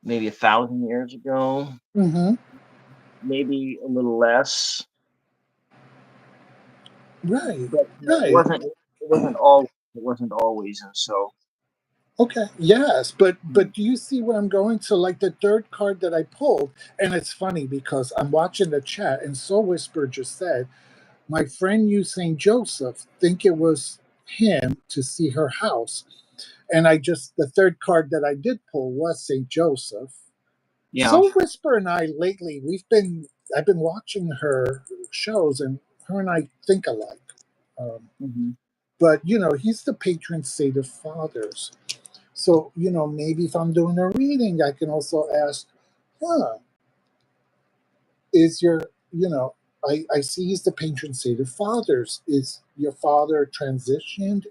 [SPEAKER 1] maybe 1,000 years ago,
[SPEAKER 2] Hmm.
[SPEAKER 1] maybe a little less,
[SPEAKER 2] Right.
[SPEAKER 1] but it
[SPEAKER 2] Right.
[SPEAKER 1] wasn't. It wasn't all. It wasn't always, and so.
[SPEAKER 2] Okay. Yes, but do you see where I'm going to? Like the third card that I pulled, and it's funny because I'm watching the chat, and Soul Whisper just said, "My friend used Saint Joseph. Think it was him to see her house." And the third card that I did pull was Saint Joseph.
[SPEAKER 1] Yeah.
[SPEAKER 2] Soul Whisper and I lately, I've been watching her shows, and her and I think alike. Um,
[SPEAKER 1] Hmm.
[SPEAKER 2] but he's the patron saint of fathers. So, maybe if I'm doing a reading, I can also ask, huh, is your, you know, I see he's the patron saint of fathers. Is your father transitioned?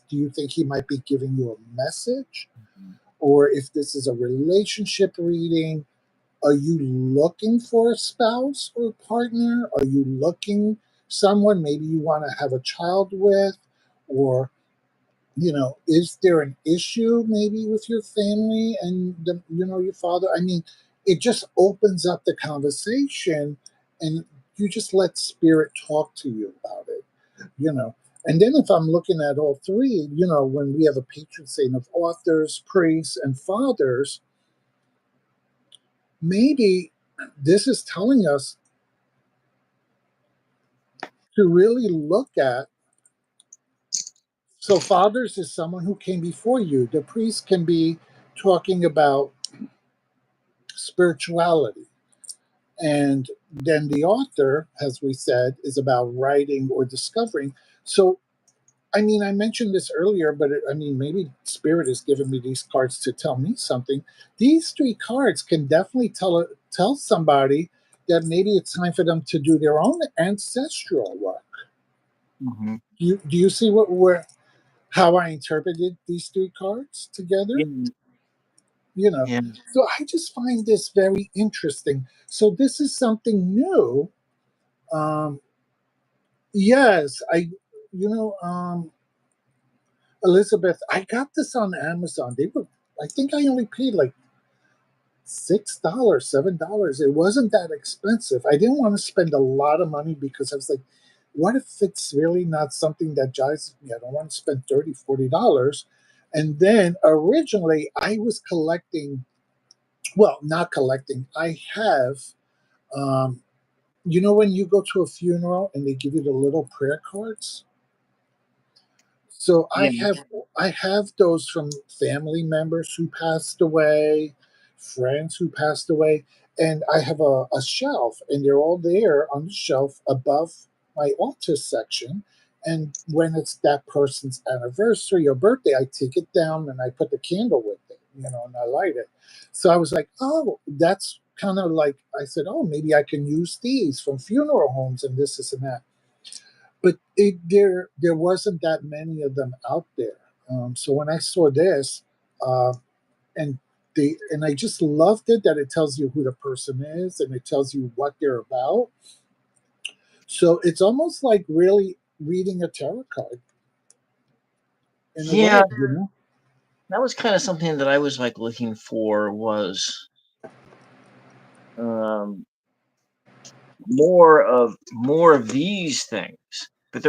[SPEAKER 2] Do you think he might be giving you a message? Or if this is a relationship reading, are you looking for a spouse or partner? Are you looking someone maybe you want to have a child with? Or is there an issue maybe with your family and your father? I mean, it just opens up the conversation, and you just let spirit talk to you about it. you know and then if I'm looking at all three, when we have a patron saint of authors, priests, and fathers, maybe this is telling us to really look at. So fathers is someone who came before you. The priest can be talking about spirituality. And then the author, as we said, is about writing or discovering. So, I mean, I mentioned this earlier, but maybe Spirit has given me these cards to tell me something. These three cards can definitely tell somebody that maybe it's time for them to do their own ancestral work.
[SPEAKER 1] Mm-hmm.
[SPEAKER 2] Do you see how I interpreted these three cards together?
[SPEAKER 1] Yeah.
[SPEAKER 2] You know,
[SPEAKER 1] Yeah.
[SPEAKER 2] so I just find this very interesting. So this is something new. Um, Yes, Elizabeth, I got this on Amazon. I think I only paid like $6, $7. It wasn't that expensive. I didn't want to spend a lot of money because I was like, what if it's really not something that jives with me? I don't want to spend $30, $40. And then originally I was collecting, well, not collecting. I have, um, when you go to a funeral and they give you the little prayer cards? So
[SPEAKER 1] Yeah.
[SPEAKER 2] I have those from family members who passed away, friends who passed away, and I have a shelf, and they're all there on the shelf above my altar section. And when it's that person's anniversary or birthday, I take it down and I put the candle with it, and I light it. So I was like, oh, that's kind of like, I said, oh, maybe I can use these from funeral homes and this and that, but there wasn't that many of them out there. So when I saw this, uh, and I just loved it that it tells you who the person is and it tells you what they're about. So it's almost like really reading a tarot card in a
[SPEAKER 1] Yeah.
[SPEAKER 2] way.
[SPEAKER 1] That was kind of something that I was like looking for was um, more of these things, but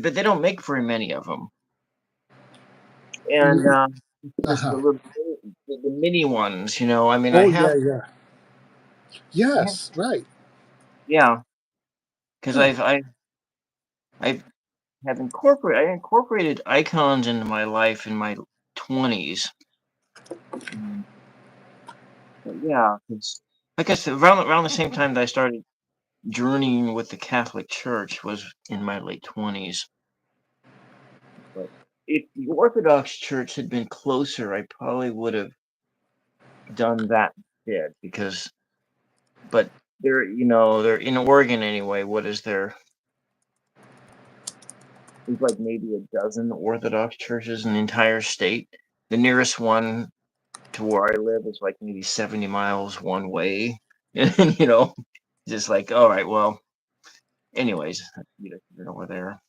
[SPEAKER 1] but they don't make very many of them, and
[SPEAKER 2] Uh
[SPEAKER 1] just the
[SPEAKER 2] huh.
[SPEAKER 1] little the mini ones. I mean,
[SPEAKER 2] Oh yeah, yeah.
[SPEAKER 1] I have
[SPEAKER 2] Yes, right.
[SPEAKER 1] yeah, because
[SPEAKER 2] Huh.
[SPEAKER 1] I've I incorporated icons into my life in my 20s. Mm, but yeah, it's like I said, around the same time that I started journeying with the Catholic Church was in my late 20s. But if the Orthodox Church had been closer, I probably would have done that instead because but they're in Oregon anyway. What is there? There's like maybe a dozen Orthodox churches in the entire state. The nearest one to where I live is like maybe 70 miles one way. And just like, all right, well, anyways, you're over there.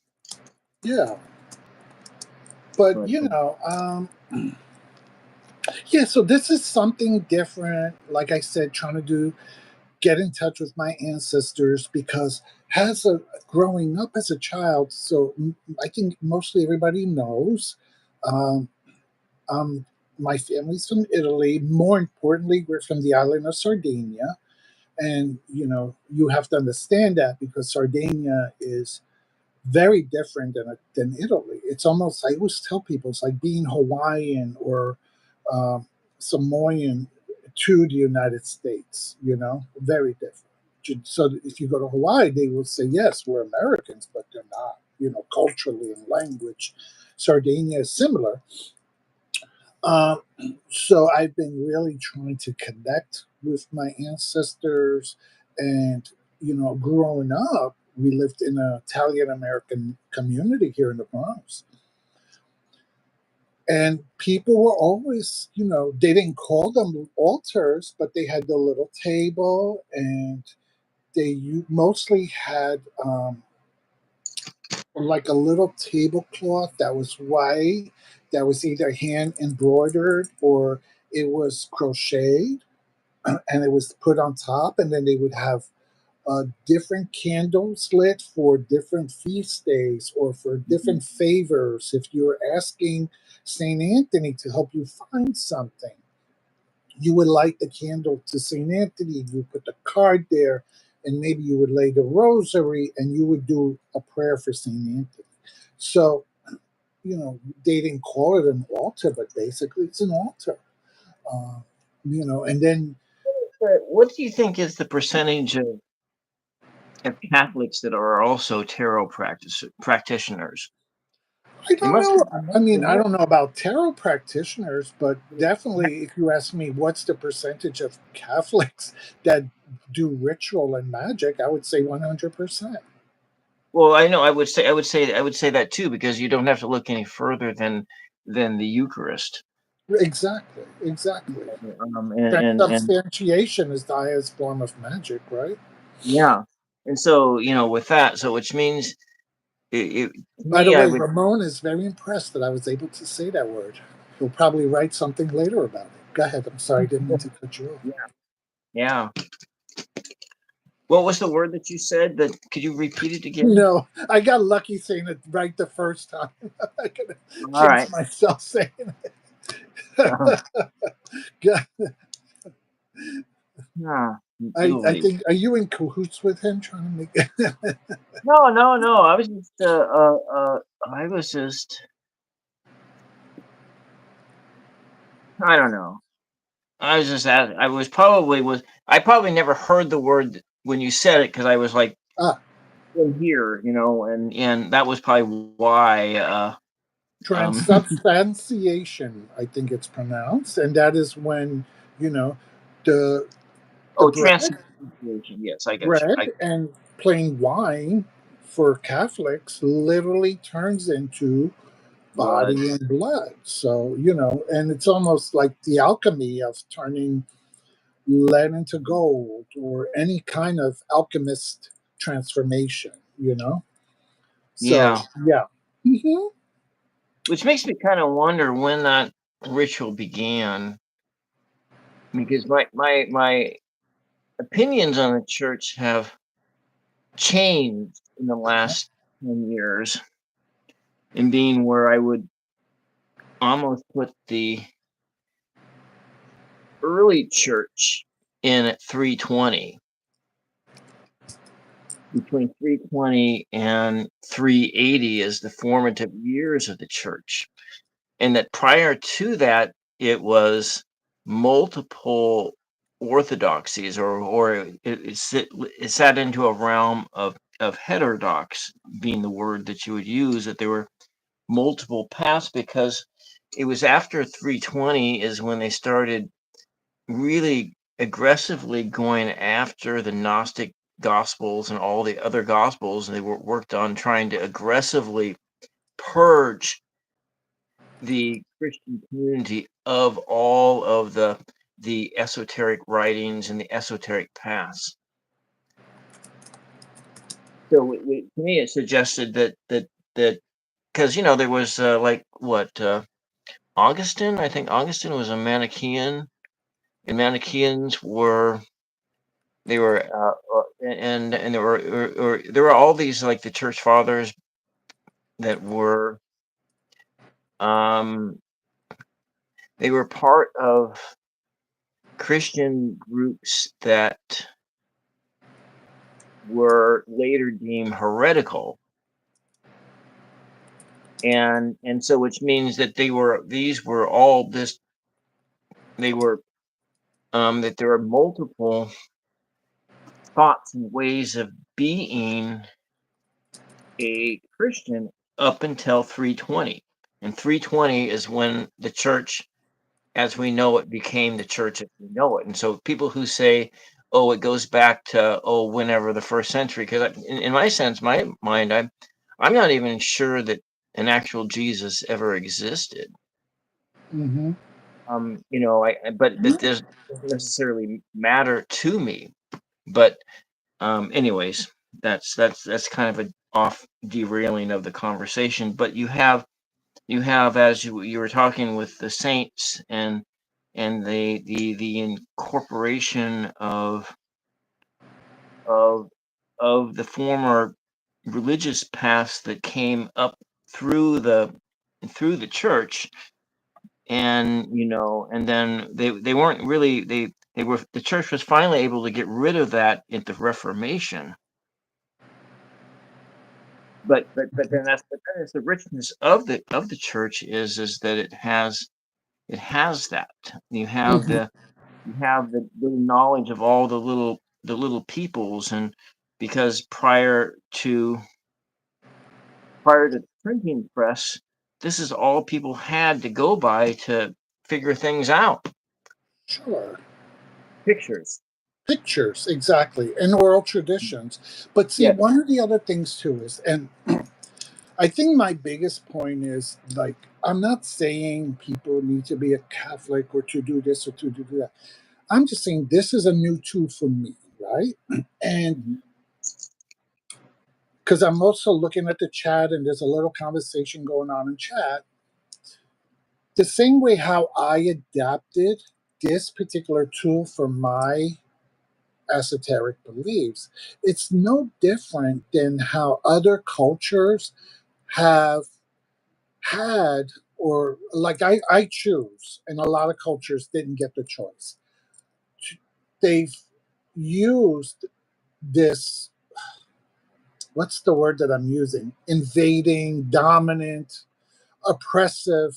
[SPEAKER 2] Yeah, but
[SPEAKER 1] But
[SPEAKER 2] yeah. So this is something different. Like I said, trying to get in touch with my ancestors because as a growing up as a child, so I think mostly everybody knows. Um, um, my family's from Italy. More importantly, we're from the island of Sardinia, and you have to understand that because Sardinia is very different than Italy. It's almost, I always tell people, it's like being Hawaiian or um, Samoan to the United States, very different. So if you go to Hawaii, they will say, yes, we're Americans, but they're not, culturally and language. Sardinia is similar. Um, so I've been really trying to connect with my ancestors, and growing up, we lived in an Italian American community here in the Bronx, and people were always, they didn't call them altars, but they had the little table, and mostly had like a little tablecloth that was white, that was either hand embroidered or it was crocheted, and it was put on top, and then they would have different candles lit for different feast days or for different favors. If you were asking Saint Anthony to help you find something, you would light the candle to Saint Anthony, you put the card there, and maybe you would lay the rosary and you would do a prayer for Saint Anthony. So, they didn't call it an altar, but basically it's an altar. Uh, and then
[SPEAKER 1] But what do you think is the percentage of Catholics that are also tarot practitioners?
[SPEAKER 2] I
[SPEAKER 1] It
[SPEAKER 2] don't
[SPEAKER 1] must
[SPEAKER 2] know.
[SPEAKER 1] be.
[SPEAKER 2] I mean,
[SPEAKER 1] It
[SPEAKER 2] I
[SPEAKER 1] must
[SPEAKER 2] don't know about tarot practitioners, but
[SPEAKER 1] be.
[SPEAKER 2] definitely, if you ask me what's the percentage of Catholics that do ritual and magic, I would say 100%.
[SPEAKER 1] Well, I know. I would say that too, because you don't have to look any further than the Eucharist.
[SPEAKER 2] Exactly, exactly.
[SPEAKER 1] And
[SPEAKER 2] Transubstantiation is the highest form of magic, right?
[SPEAKER 1] yeah, and so with that, so which means to
[SPEAKER 2] By the
[SPEAKER 1] me, I
[SPEAKER 2] way,
[SPEAKER 1] would.
[SPEAKER 2] Ramon is very impressed that I was able to say that word. He'll probably write something later about it. Go ahead. I'm sorry, I didn't mean to cut you off.
[SPEAKER 1] Yeah, yeah. What was the word that you said? That could you repeat it again?
[SPEAKER 2] No, I got lucky saying it right the first time. I could
[SPEAKER 1] All
[SPEAKER 2] jinx
[SPEAKER 1] right.
[SPEAKER 2] myself saying
[SPEAKER 1] Uh,
[SPEAKER 2] it. I
[SPEAKER 1] Julie.
[SPEAKER 2] think, are you in cahoots with him trying to make it?
[SPEAKER 1] No, no, no. I was just. I don't know. I was just asking. I probably never heard the word when you said it because I was like
[SPEAKER 2] ah,
[SPEAKER 1] in here, and that was probably why. Um,
[SPEAKER 2] transubstantiation, I think it's pronounced, and that is when you know the the
[SPEAKER 1] oh,
[SPEAKER 2] bread
[SPEAKER 1] transubstantiation. Yes, I get you.
[SPEAKER 2] bread and plain wine for Catholics literally turns into
[SPEAKER 1] Blood.
[SPEAKER 2] body and blood. So, and it's almost like the alchemy of turning lead into gold or any kind of alchemist transformation. So,
[SPEAKER 1] Yeah,
[SPEAKER 2] yeah. Hmm.
[SPEAKER 1] which makes me kind of wonder when that ritual began, because my opinions on the church have changed in the last 10 years, in being where I would almost put the early church in at 320, between 320 and 380 is the formative years of the church, and that prior to that it was multiple orthodoxies, or it sat into a realm of heterodox, being the word that you would use, that there were multiple paths, because it was after 320 is when they started really aggressively going after the Gnostic Gospels and all the other Gospels, and they were worked on trying to aggressively purge the Christian community of all of the esoteric writings and the esoteric paths. So to me, it suggested that because there was like what Augustine. I think Augustine was a Manichaean, and Manichaeans were they were and there were all these, like, the church fathers that were um they were part of Christian groups that were later deemed heretical, and so which means that these were all this they were that there are multiple thoughts and ways of being a Christian up until 320. And 320 is when the church as we know it became the church as we know it. And so people who say, "Oh, it goes back to whenever the first century," because in my sense, my mind, I'm not even sure that an actual Jesus ever existed.
[SPEAKER 2] Hmm.
[SPEAKER 1] But this doesn't necessarily matter to me. But anyways, that's kind of a off derailing of the conversation. But you have as you were talking with the saints and the incorporation of of the former religious paths that came up through the church, and and then they weren't really they were the church was finally able to get rid of that at the Reformation. But then it's the richness of the church is that it has that. You have
[SPEAKER 2] Hmm.
[SPEAKER 1] the knowledge of all the little peoples, and because prior to the printing press, this is all people had to go by to figure things out.
[SPEAKER 2] Sure.
[SPEAKER 1] Pictures.
[SPEAKER 2] Pictures, exactly, and oral traditions. But see,
[SPEAKER 1] Yeah.
[SPEAKER 2] one of the other things too is, and I think my biggest point is like, I'm not saying people need to be a Catholic or to do this or to do that. I'm just saying this is a new tool for me, right? And
[SPEAKER 1] Mhm.
[SPEAKER 2] because I'm also looking at the chat and there's a little conversation going on in chat, the same way how I adapted this particular tool for my esoteric beliefs, it's no different than how other cultures have had, or like I choose, and a lot of cultures didn't get the choice. They've used this, what's the word that I'm using? Invading, dominant, oppressive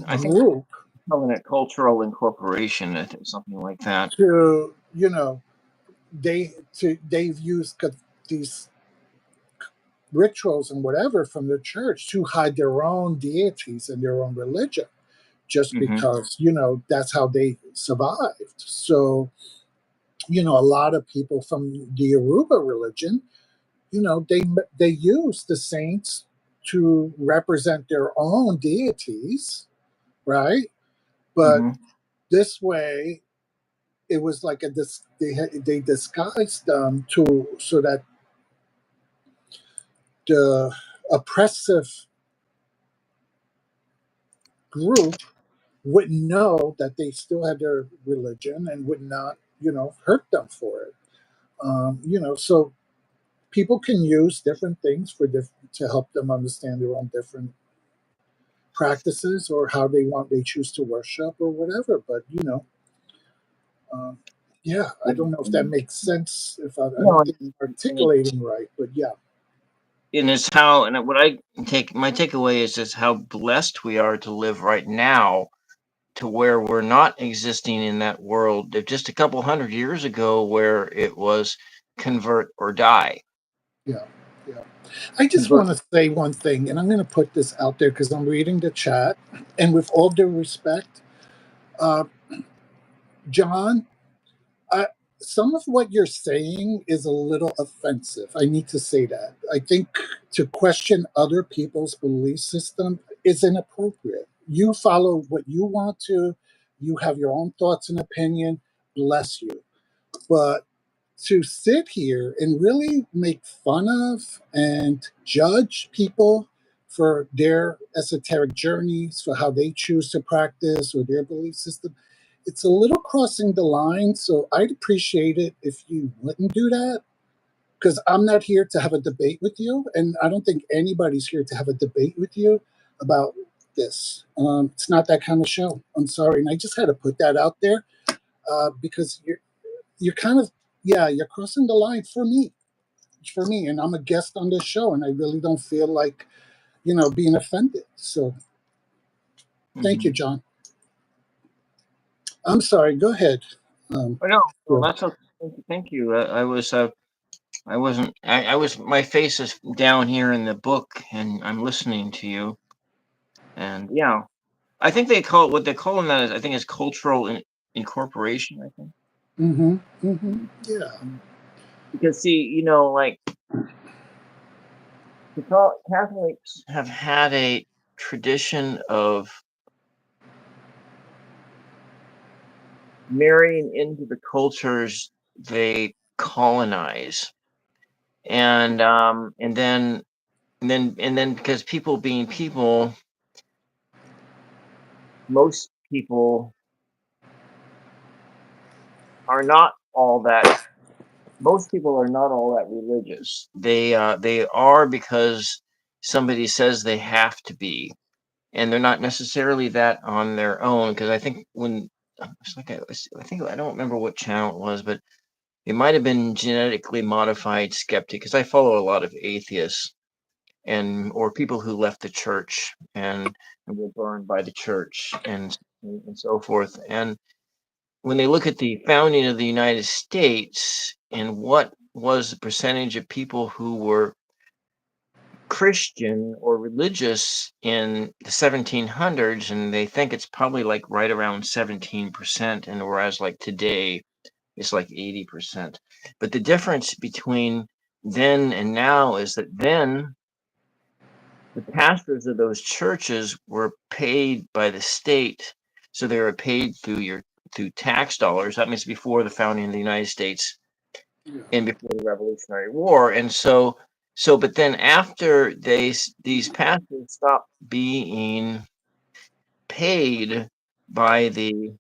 [SPEAKER 1] I think they're
[SPEAKER 2] group
[SPEAKER 1] calling it cultural incorporation, I think, something like that.
[SPEAKER 2] to, they've used these rituals and whatever from the church to hide their own deities and their own religion, just
[SPEAKER 1] Hmm.
[SPEAKER 2] because that's how they survived. So a lot of people from the Yoruba religion, they use the saints to represent their own deities, right? But
[SPEAKER 1] Hmm.
[SPEAKER 2] this way, it was like they disguised them to so that the oppressive group wouldn't know that they still had their religion and would not, hurt them for it. So people can use different things to help them understand their own different practices or how they choose to worship or whatever. But um, yeah, I don't know if that makes sense. If I
[SPEAKER 1] No,
[SPEAKER 2] don't think I'm articulating right, but yeah,
[SPEAKER 1] and it's how, and what I take my takeaway is just how blessed we are to live right now, to where we're not existing in that world of just a couple hundred years ago where it was convert or die.
[SPEAKER 2] yeah, yeah. I just
[SPEAKER 1] Convert.
[SPEAKER 2] want to say one thing, and I'm going to put this out there because I'm reading the chat, and with all due respect, uh, John, I, some of what you're saying is a little offensive. I need to say that. I think to question other people's belief system is inappropriate. You follow what you want to, you have your own thoughts and opinion, bless you. But to sit here and really make fun of and judge people for their esoteric journeys, for how they choose to practice or their belief system, it's a little crossing the line. So I'd appreciate it if you wouldn't do that, because I'm not here to have a debate with you. And I don't think anybody's here to have a debate with you about this. It's not that kind of show. I'm sorry. And I just had to put that out there because you're kind of, yeah, you're crossing the line for me, and I'm a guest on this show, and I really don't feel like being offended. So thank you,
[SPEAKER 1] Mhm.
[SPEAKER 2] John. I'm sorry, go ahead. um,
[SPEAKER 1] Oh, no, no,
[SPEAKER 2] Bill.
[SPEAKER 1] that's okay. Thank you. I wasn't. I was. My face is down here in the book, and I'm listening to you. And yeah. I think they call it what they call them that is I think is cultural incorporation. I think.
[SPEAKER 2] Mm-hmm. Mm-hmm. Yeah.
[SPEAKER 1] Because see, like the Catholics have had a tradition of marrying into the cultures they colonize, and then because people being people, most people are not all that. Most people are not all that religious. They are because somebody says they have to be, and they're not necessarily that on their own. Because I think when it's like I think I don't remember what channel it was, but it might have been genetically modified skeptic. Because I follow a lot of atheists and or people who left the church and were burned by the church and so forth. And when they look at the founding of the United States and what was the percentage of people who were Christian or religious in the 1700s, and they think it's probably like right around 17%, and whereas like today it's like 80%. But the difference between then and now is that then the pastors of those churches were paid by the state, so they were paid through tax dollars. That means before the founding of the United States
[SPEAKER 2] Yeah.
[SPEAKER 1] and before the Revolutionary War. And so but then after these pastors stopped being paid by the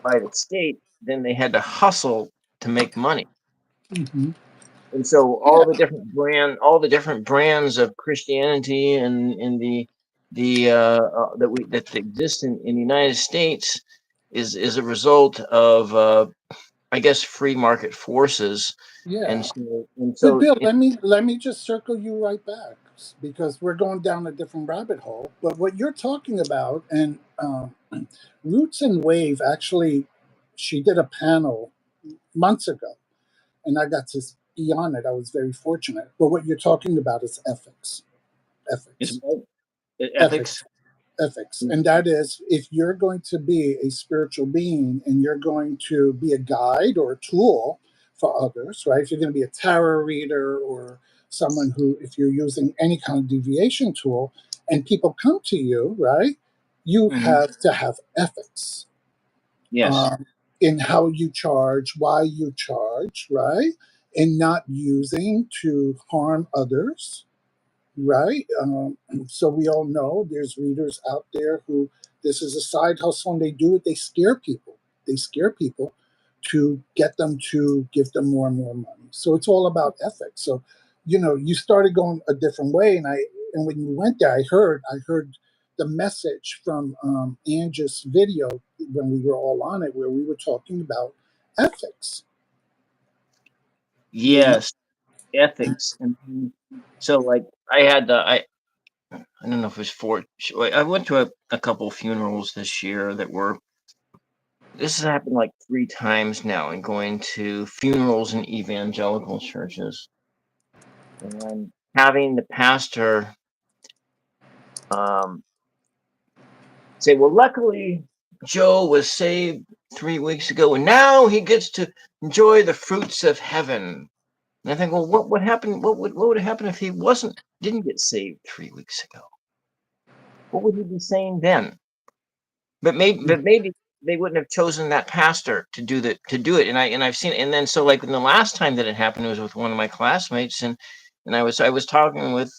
[SPEAKER 1] by the state, then they had to hustle to make money.
[SPEAKER 2] Mm-hmm.
[SPEAKER 1] And so
[SPEAKER 2] Yeah.
[SPEAKER 1] all the different brands of Christianity and that exist in the United States is a result of I guess free market forces, and
[SPEAKER 2] Yeah. But
[SPEAKER 1] so
[SPEAKER 2] Bill, let me just circle you right back because we're going down a different rabbit hole. But what you're talking about, and Roots and Wave actually, she did a panel months ago, and I got to be on it. I was very fortunate. But what you're talking about is ethics,
[SPEAKER 1] it's
[SPEAKER 2] ethics,
[SPEAKER 1] ethics.
[SPEAKER 2] ethics, ethics. And that is if you're going to be a spiritual being and you're going to be a guide or a tool for others, right? If you're going to be a tarot reader or someone who, if you're using any kind of deviation tool and people come to you, right? You
[SPEAKER 1] Hmm.
[SPEAKER 2] have to have ethics
[SPEAKER 1] Yes.
[SPEAKER 2] um, in how you charge, why you charge, right? And not using to harm others, right? So we all know there's readers out there who this is a side hustle and they do it. They scare people. They scare people to get them to give them more and more money. So it's all about ethics. So, you started going a different way, and when you went there, I heard the message from Angie's video when we were all on it, where we were talking about ethics. You know,
[SPEAKER 1] Yes, ethics. And so like I had the I don't know if it was I went to a couple funerals this year that were this has happened like three times now in going to funerals in evangelical churches and having the pastor um, say, well, luckily Joe was saved 3 weeks ago and now he gets to enjoy the fruits of heaven. And I think, well, what happened? What would have happened if he didn't get saved 3 weeks ago? What would he be saying then? But maybe they wouldn't have chosen that pastor to do it. And I've seen, and then so like in the last time that it happened, it was with one of my classmates, and I was talking with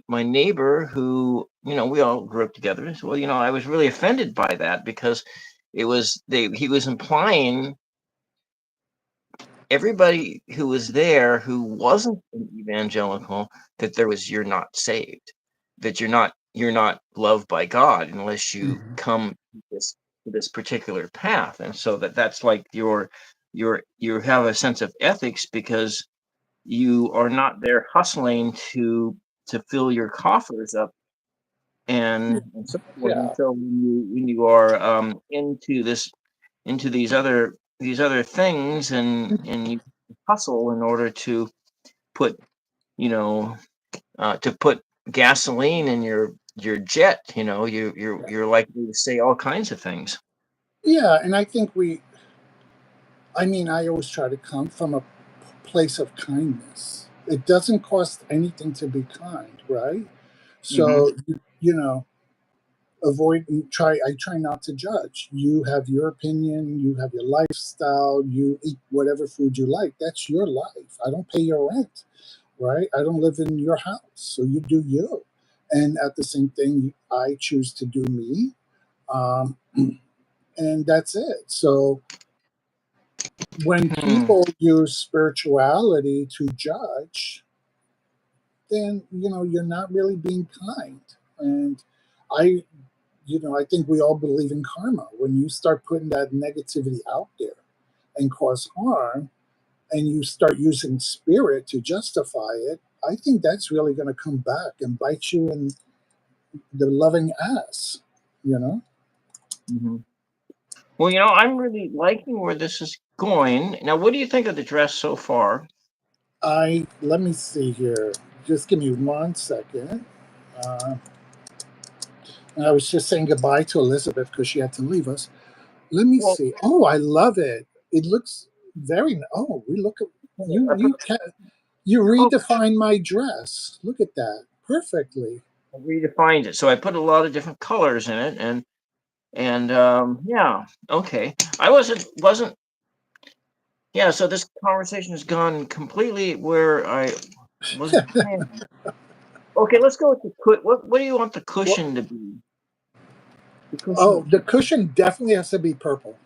[SPEAKER 1] my neighbor who we all grew up together. So, well, I was really offended by that because he was implying everybody who was there who wasn't an evangelical that there was you're not saved, that you're not loved by God unless you
[SPEAKER 2] mhm.
[SPEAKER 1] come to this particular path. And so that's like you have a sense of ethics because you are not there hustling to fill your coffers up and so forth. And
[SPEAKER 2] Yeah,
[SPEAKER 1] so when you are into these other things and you hustle in order to put you know to put gasoline in your jet. You know, you're likely to say all kinds of things.
[SPEAKER 2] Yeah, and I think I mean, I always try to come from a place of kindness. It doesn't cost anything to be kind, right?
[SPEAKER 1] Hmm.
[SPEAKER 2] So, you know, avoid try I try not to judge. You have your opinion, you have your lifestyle, you eat whatever food you like. That's your life. I don't pay your rent, right? I don't live in your house. So you do you. And at the same thing, I choose to do me. Um, and that's it. So when
[SPEAKER 1] Hmm.
[SPEAKER 2] people use spirituality to judge, then you're not really being kind. And I I think we all believe in karma. When you start putting that negativity out there and cause harm, and you start using spirit to justify it, I think that's really going to come back and bite you in the loving ass. You know,
[SPEAKER 1] Hmm. Well, I'm really liking where this is going. Now, what do you think of the dress so far?
[SPEAKER 2] I let me see here. Just give me 1 second. Uh, and I was just saying goodbye to Elizabeth because she had to leave us. Let me
[SPEAKER 1] Well,
[SPEAKER 2] see. Oh, I love it. It looks oh, we look at
[SPEAKER 1] I put
[SPEAKER 2] you
[SPEAKER 1] the color.
[SPEAKER 2] redefine my dress. Look at that. Perfectly.
[SPEAKER 1] I redefined it, so I put a lot of different colors in it, and yeah, okay. I wasn't Yeah. So this conversation has gone completely where I wasn't planning. Okay, let's go with the what do you want the
[SPEAKER 2] Well,
[SPEAKER 1] cushion to be? The
[SPEAKER 2] oh,
[SPEAKER 1] cushion
[SPEAKER 2] the cushion definitely has to be purple.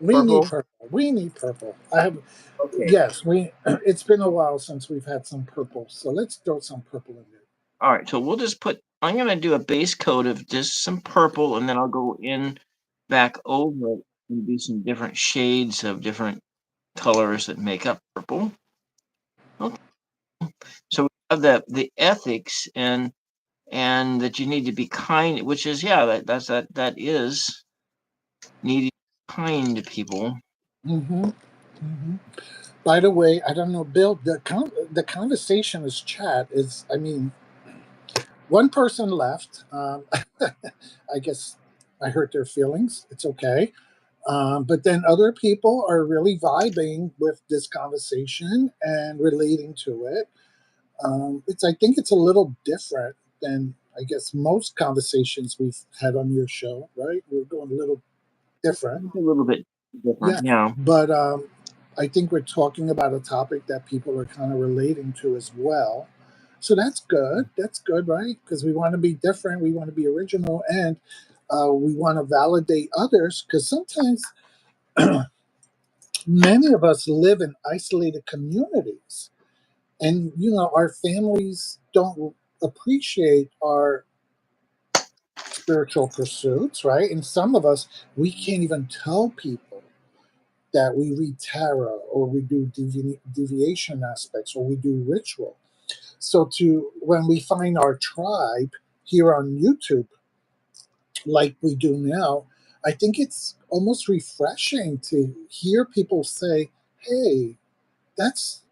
[SPEAKER 2] We need
[SPEAKER 1] purple.
[SPEAKER 2] purple. We need purple. I have
[SPEAKER 1] Okay.
[SPEAKER 2] yes, we it's been a while since we've had some purple. So let's throw some purple in there.
[SPEAKER 1] All right. So we'll just put. I'm gonna do a base coat of just some purple, and then I'll go in back over it and do some different shades of different colors that make up purple. Okay. So we have the ethics and that you need to be kind, which is yeah, that is needing to be kind to people.
[SPEAKER 2] Hmm. Hmm. By the way, I don't know, Bill. The conversation is chat is. I mean, one person left. I guess I hurt their feelings. It's okay. But then other people are really vibing with this conversation and relating to it. I think it's a little different than I guess most conversations we've had on your show, right? We're going a little different.
[SPEAKER 1] It's a little bit
[SPEAKER 2] Yeah,
[SPEAKER 1] different, yeah.
[SPEAKER 2] but I think we're talking about a topic that people are kind of relating to as well. So that's good. That's good, right? Because we want to be different, we want to be original, and we want to validate others. Because sometimes many of us live in isolated communities, and our families don't appreciate our spiritual pursuits, right? And some of us, we can't even tell people that we read tarot or we do deviation aspects or we do ritual. So to when we find our tribe here on YouTube, like we do now, I think it's almost refreshing to hear people say, "Hey, that's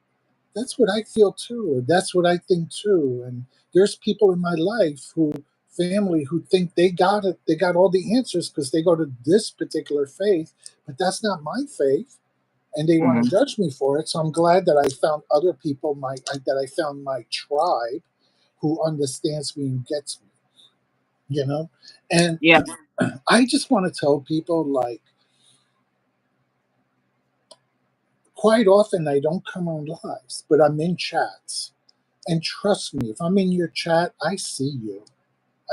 [SPEAKER 2] that's what I feel too, or that's what I think too." And there's people in my life family who think they got it, they got all the answers because they go to this particular faith, but that's not my faith and they want to
[SPEAKER 1] Hmm.
[SPEAKER 2] judge me for it. So I'm glad that I found other people, that I found my tribe who understands me and gets me. You know, and
[SPEAKER 1] Yeah.
[SPEAKER 2] I just want to tell people like quite often I don't come on lives, but I'm in chats. And trust me, if I'm in your chat, I see you.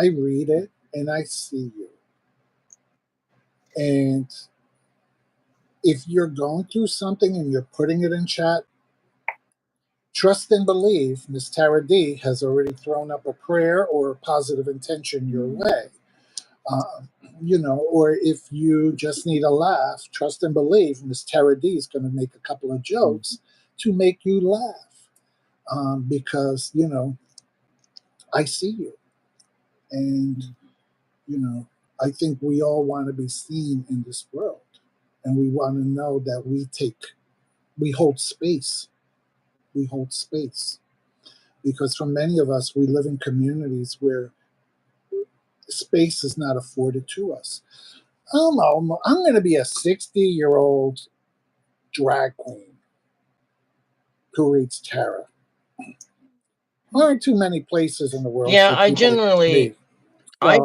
[SPEAKER 2] I read it and I see you. And if you're going through something and you're putting it in chat, trust and believe Miss Tara D has already thrown up a prayer or a positive intention your
[SPEAKER 1] Mhm.
[SPEAKER 2] way. Uh, or if you just need a laugh, trust and believe Miss Tara D is going to make a couple of jokes to make you laugh because, I see you. And, you know, I think we all want to be seen in this world. And we want to know that we hold space. We hold space. Because for many of us, we live in communities where space is not afforded to us. I'm going to be a 60-year-old drag queen who reads tarot. There aren't too many places in the world
[SPEAKER 1] Yeah,
[SPEAKER 2] for
[SPEAKER 1] I
[SPEAKER 2] people like
[SPEAKER 1] generally
[SPEAKER 2] me.
[SPEAKER 1] I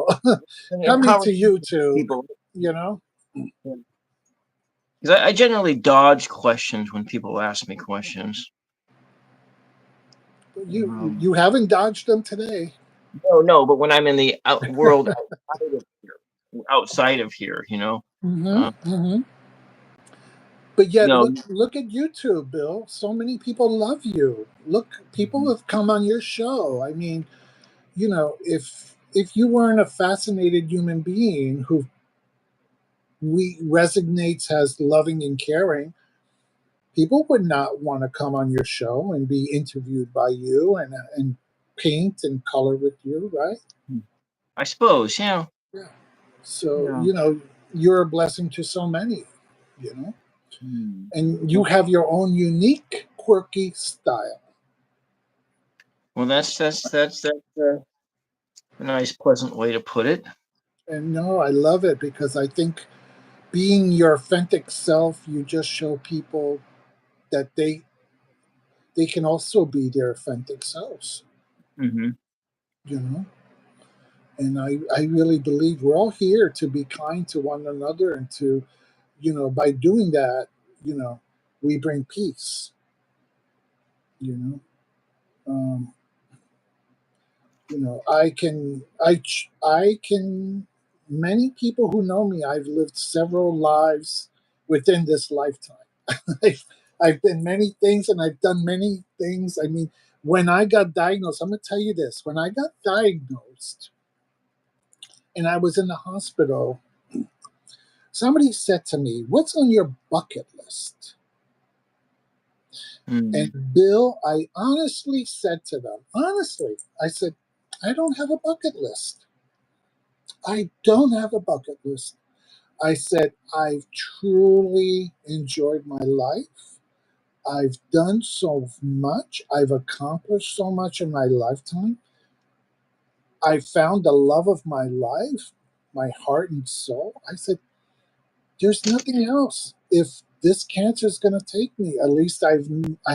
[SPEAKER 2] So
[SPEAKER 1] in
[SPEAKER 2] coming to
[SPEAKER 1] conversation with
[SPEAKER 2] YouTube,
[SPEAKER 1] people,
[SPEAKER 2] you know,
[SPEAKER 1] because I generally dodge questions when people ask me questions. Um,
[SPEAKER 2] you haven't dodged them today.
[SPEAKER 1] no, but when I'm in the world outside of here,
[SPEAKER 2] Hmm.
[SPEAKER 1] uh,
[SPEAKER 2] Hmm. But
[SPEAKER 1] you
[SPEAKER 2] yet,
[SPEAKER 1] know,
[SPEAKER 2] look at YouTube, Bill. So many people love you. Look, people have come on your show. I mean, if you weren't a fascinated human being who we resonates as loving and caring, people would not want to come on your show and be interviewed by you and paint and color with you, right?
[SPEAKER 1] I suppose, yeah,
[SPEAKER 2] Yeah. So
[SPEAKER 1] yeah.
[SPEAKER 2] you're a blessing to so many. You know,
[SPEAKER 1] Hmm.
[SPEAKER 2] and you have your own unique, quirky style.
[SPEAKER 1] Well, that's a nice, pleasant way to put it.
[SPEAKER 2] And no, I love it because I think being your authentic self, you just show people that they can also be their authentic selves.
[SPEAKER 1] Hmm.
[SPEAKER 2] You know, and I really believe we're all here to be kind to one another and to, by doing that, you know, we bring peace. You know, um, I can. Many people who know me, I've lived several lives within this lifetime. I've been many things and I've done many things. I mean, when I got diagnosed, I'm going to tell you this. When I got diagnosed and I was in the hospital, somebody said to me, "What's on your bucket list?"
[SPEAKER 1] Hmm.
[SPEAKER 2] And Bill, I honestly said to them, honestly, I said, "I don't have a bucket list. I don't have a bucket list." I said, "I've truly enjoyed my life. I've done so much. I've accomplished so much in my lifetime. I found the love of my life, my heart and soul." I said, "There's nothing else. If this cancer is going to take me, at least I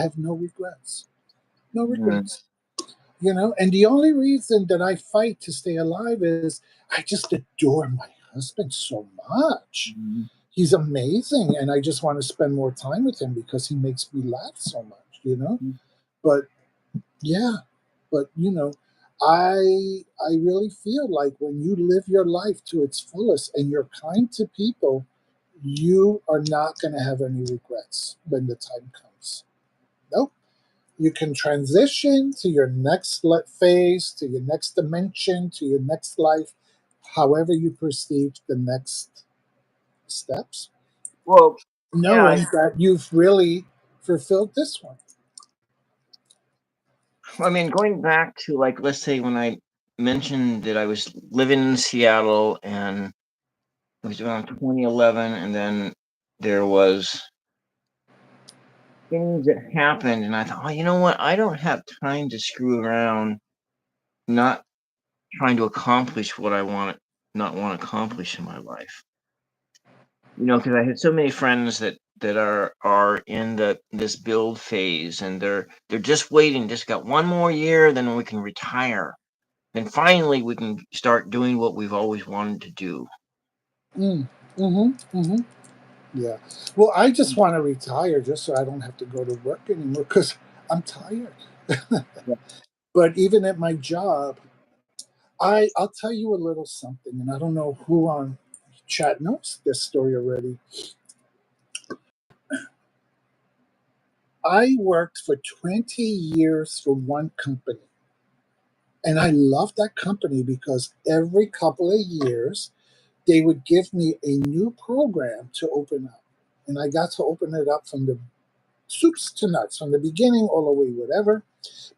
[SPEAKER 2] have no regrets. No
[SPEAKER 1] Hmm.
[SPEAKER 2] regrets." And the only reason that I fight to stay alive is I just adore my husband so much.
[SPEAKER 1] Hmm.
[SPEAKER 2] He's amazing, and I just want to spend more time with him because he makes me laugh so much. But yeah, but I really feel like when you live your life to its fullest and you're kind to people, you are not going to have any regrets when the time comes. Nope. You can transition to your next phase, to your next dimension, to your next life, however you perceive the next steps,
[SPEAKER 1] Well, yeah.
[SPEAKER 2] knowing that you've really fulfilled this one.
[SPEAKER 1] I mean, going back to, like, let's say when I mentioned that I was living in Seattle and it was around 2011, and then there was things that happened, and I thought, oh, you know what? I don't have time to screw around, not trying to accomplish what I not want to accomplish in my life. Because I had so many friends that are in this build phase, and they're just waiting, just got one more year, then we can retire. Then finally we can start doing what we've always wanted to do.
[SPEAKER 2] Mm. Mm-hmm. Mm-hmm. Yeah. Well, I just want to retire just so I don't have to go to work anymore because I'm tired.
[SPEAKER 1] Yeah.
[SPEAKER 2] But even at my job, I'll tell you a little something, and I don't know who on chat knows this story already. I worked for 20 years for one company, and I loved that company because every couple of years they would give me a new program to open up. And I got to open it up from the soups to nuts, from the beginning all the way, whatever.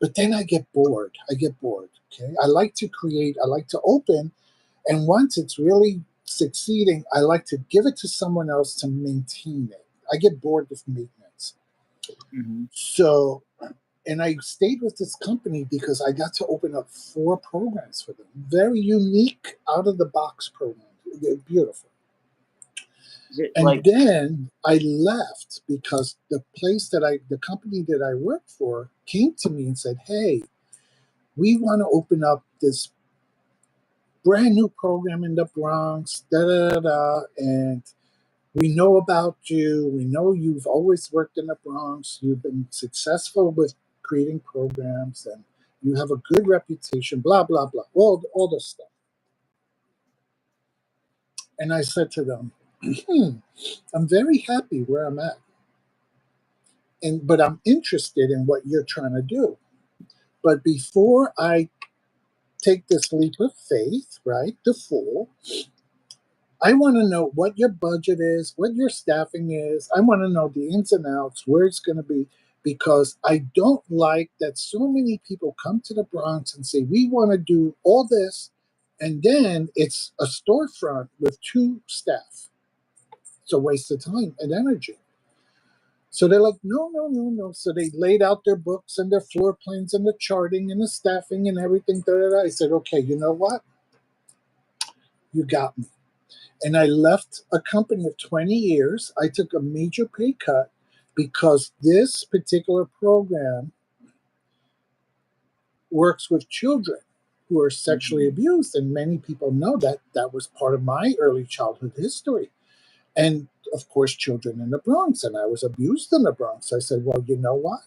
[SPEAKER 2] But then I get bored. I get bored. Okay. I like to create, I like to open. And once it's really succeeding, I like to give it to someone else to maintain it. I get bored with maintenance.
[SPEAKER 1] Hmm.
[SPEAKER 2] So And I stayed with this company because I got to open up 4 programs for them. Very unique, out of the box programs. They're beautiful.
[SPEAKER 1] Is it
[SPEAKER 2] And
[SPEAKER 1] like,
[SPEAKER 2] then I left because the company that I worked for came to me and said, "Hey, we want to open up this brand new program in the Bronx, da da da, da, and we know about you. We know you've always worked in the Bronx. You've been successful with creating programs, and you have a good reputation, blah, blah, blah, all this stuff." And I said to them, I'm very happy where I'm at. But I'm interested in what you're trying to do. But before I take this leap of faith, right, the full, I want to know what your budget is, what your staffing is. I want to know the ins and outs, where it's going to be, because I don't like that so many people come to the Bronx and say, we want to do all this, and then it's a storefront with 2 staff. It's a waste of time and energy. So they're like, no, no, no, no. So they laid out their books and their floor plans and the charting and the staffing and everything. Da, da, da. I said, okay, you know what? You got me. And I left a company of 20 years. I took a major pay cut because this particular program works with children who are sexually
[SPEAKER 1] mhm.
[SPEAKER 2] abused. And many people know that that was part of my early childhood history. And of course, children in the Bronx. And I was abused in the Bronx. I said, well, you know what?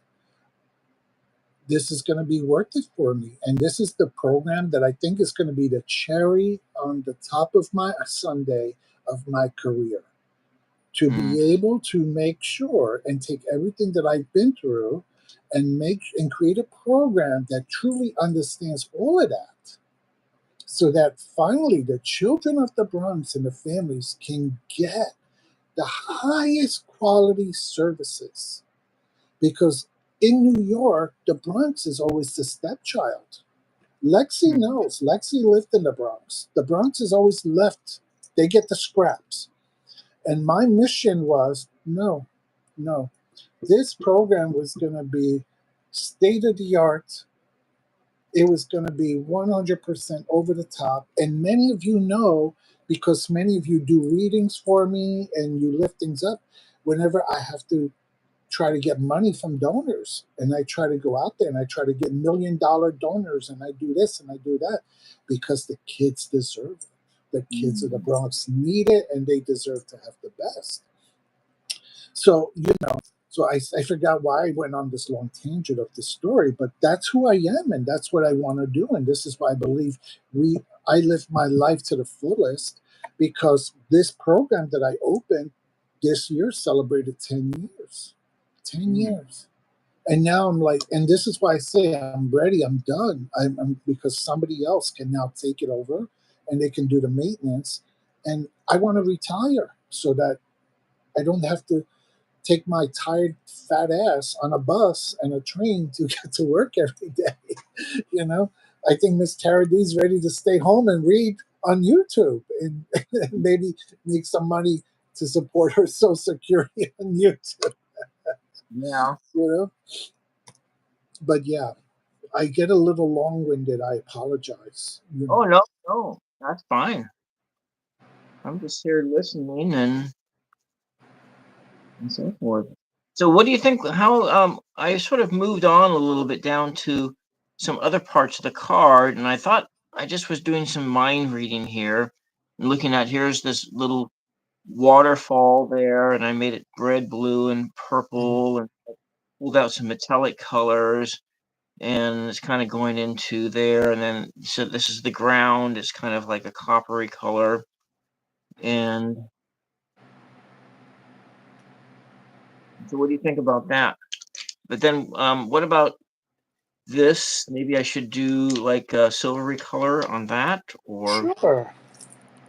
[SPEAKER 2] This is going to be worth it for me. And this is the program that I think is going to be the cherry on the top of my sundae of my career. To
[SPEAKER 1] Mm,
[SPEAKER 2] be able to make sure and take everything that I've been through and create a program that truly understands all of that, so that finally the children of the Bronx and the families can get the highest quality services. Because in New York, the Bronx is always the stepchild. Lexi
[SPEAKER 1] mm,
[SPEAKER 2] knows. Lexi lived in the Bronx. The Bronx is always left. They get the scraps. And my mission was no, no. This program was going to be state of the art. It was going to be 100% over the top. And many of you know, because many of you do readings for me and you lift things up, whenever I have to try to get money from donors, and I try to go out there and I try to get $1 million donors, and I do this and I do that, because the kids deserve it. The kids of the
[SPEAKER 1] mm.
[SPEAKER 2] Bronx need it, and they deserve to have the best. So, I forgot why I went on this long tangent of this story, but that's who I am, and that's what I want to do. And this is why I believe I live my life to the fullest, because this program that I opened this year celebrated 10 years. 10
[SPEAKER 1] Mm.
[SPEAKER 2] years. And now I'm like, and this is why I say I'm ready, I'm done. Because somebody else can now take it over and they can do the maintenance. And I want to retire so that I don't have to take my tired fat ass on a bus and a train to get to work every day. you know, I think Miss Tara D's ready to stay home and read on YouTube and maybe make some money to support her Social Security on YouTube.
[SPEAKER 1] Yeah.
[SPEAKER 2] You know, but yeah, I get a little long winded. I apologize.
[SPEAKER 1] Oh, no, no, that's fine. I'm just here listening and so forth. So, what do you think? How I sort of moved on a little bit down to some other parts of the card, and I thought I just was doing some mind reading here, and looking at here's this little waterfall there, and I made it red, blue, and purple, and pulled out some metallic colors, and it's kind of going into there, and then so this is the ground. It's kind of like a coppery color, and so what do you think about that? But then, what about this? Maybe I should do like a silvery color on that, or
[SPEAKER 2] Sure.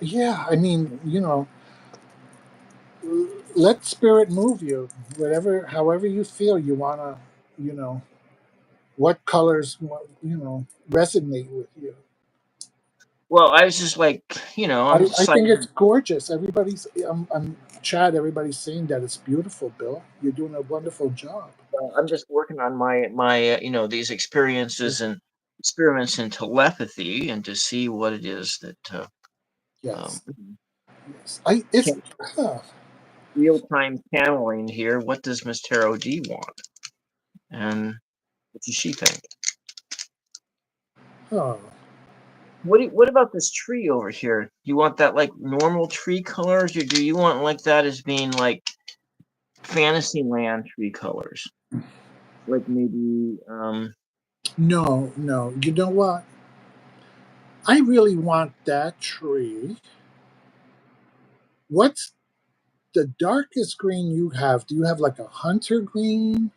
[SPEAKER 2] Yeah, I mean, let spirit move you. However you feel you wanna, you know, what colors, resonate with you.
[SPEAKER 1] well, I was just like, I'm
[SPEAKER 2] I
[SPEAKER 1] just like,
[SPEAKER 2] think it's gorgeous. Chad. Everybody's saying that it's beautiful, Bill. You're doing a wonderful job.
[SPEAKER 1] I'm just working on my these experiences and experiments in telepathy and to see what it is that um,
[SPEAKER 2] Yes, yes. I it's huh,
[SPEAKER 1] real time channeling here. What does Miss Tarot D want, and what does she think?
[SPEAKER 2] huh.
[SPEAKER 1] What about this tree over here? You want that like normal tree colors, or do you want like that as being like Fantasyland tree colors? Like maybe
[SPEAKER 2] No, no. You know what? I really want that tree. What's the darkest green you have? Do you have like a hunter green?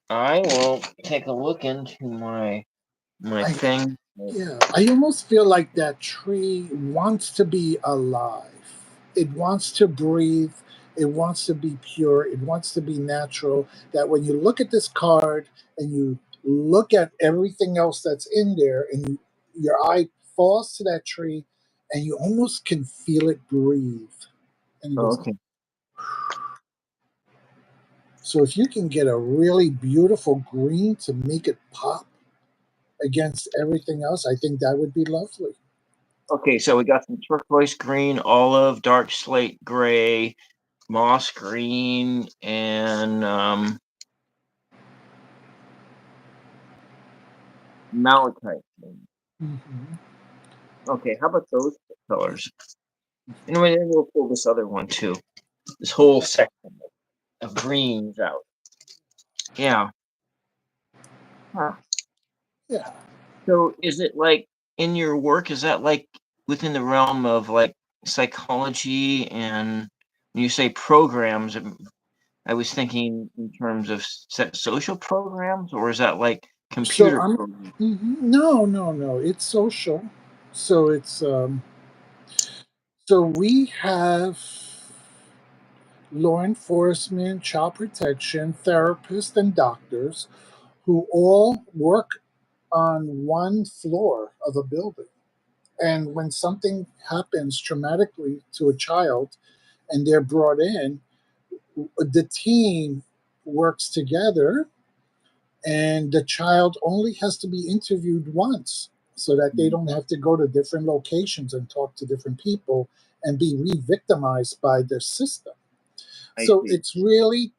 [SPEAKER 1] I will take a look into my
[SPEAKER 2] I
[SPEAKER 1] thing.
[SPEAKER 2] Yeah, I almost feel like that tree wants to be alive. It wants to breathe. It wants to be pure. It wants to be natural. That when you look at this card and you look at everything else that's in there, and your eye falls to that tree, and you almost can feel it breathe. And it
[SPEAKER 1] Oh,
[SPEAKER 2] goes.
[SPEAKER 1] okay.
[SPEAKER 2] So if you can get a really beautiful green to make it pop against everything else, I think that would be lovely.
[SPEAKER 1] Okay, so we got some turquoise green, olive, dark slate gray, moss green, and malachite green.
[SPEAKER 2] Mhm.
[SPEAKER 1] Okay, how about those colors? Anyway, then we'll pull this other one too. This whole section of greens out. Yeah. Huh.
[SPEAKER 2] Yeah.
[SPEAKER 1] So is it like in your work, is that like within the realm of like psychology and when you say programs, I was thinking in terms of social programs, or is that like
[SPEAKER 2] So
[SPEAKER 1] computer
[SPEAKER 2] I'm
[SPEAKER 1] programs?
[SPEAKER 2] no, no, no. It's social. So it's so we have law enforcement, child protection, therapists, and doctors who all work on one floor of a building. And when something happens traumatically to a child and they're brought in, the team works together and the child only has to be interviewed once so that they
[SPEAKER 1] Mm,
[SPEAKER 2] don't have to go to different locations and talk to different people and be re-victimized by the system.
[SPEAKER 1] I
[SPEAKER 2] So
[SPEAKER 1] see.
[SPEAKER 2] it's really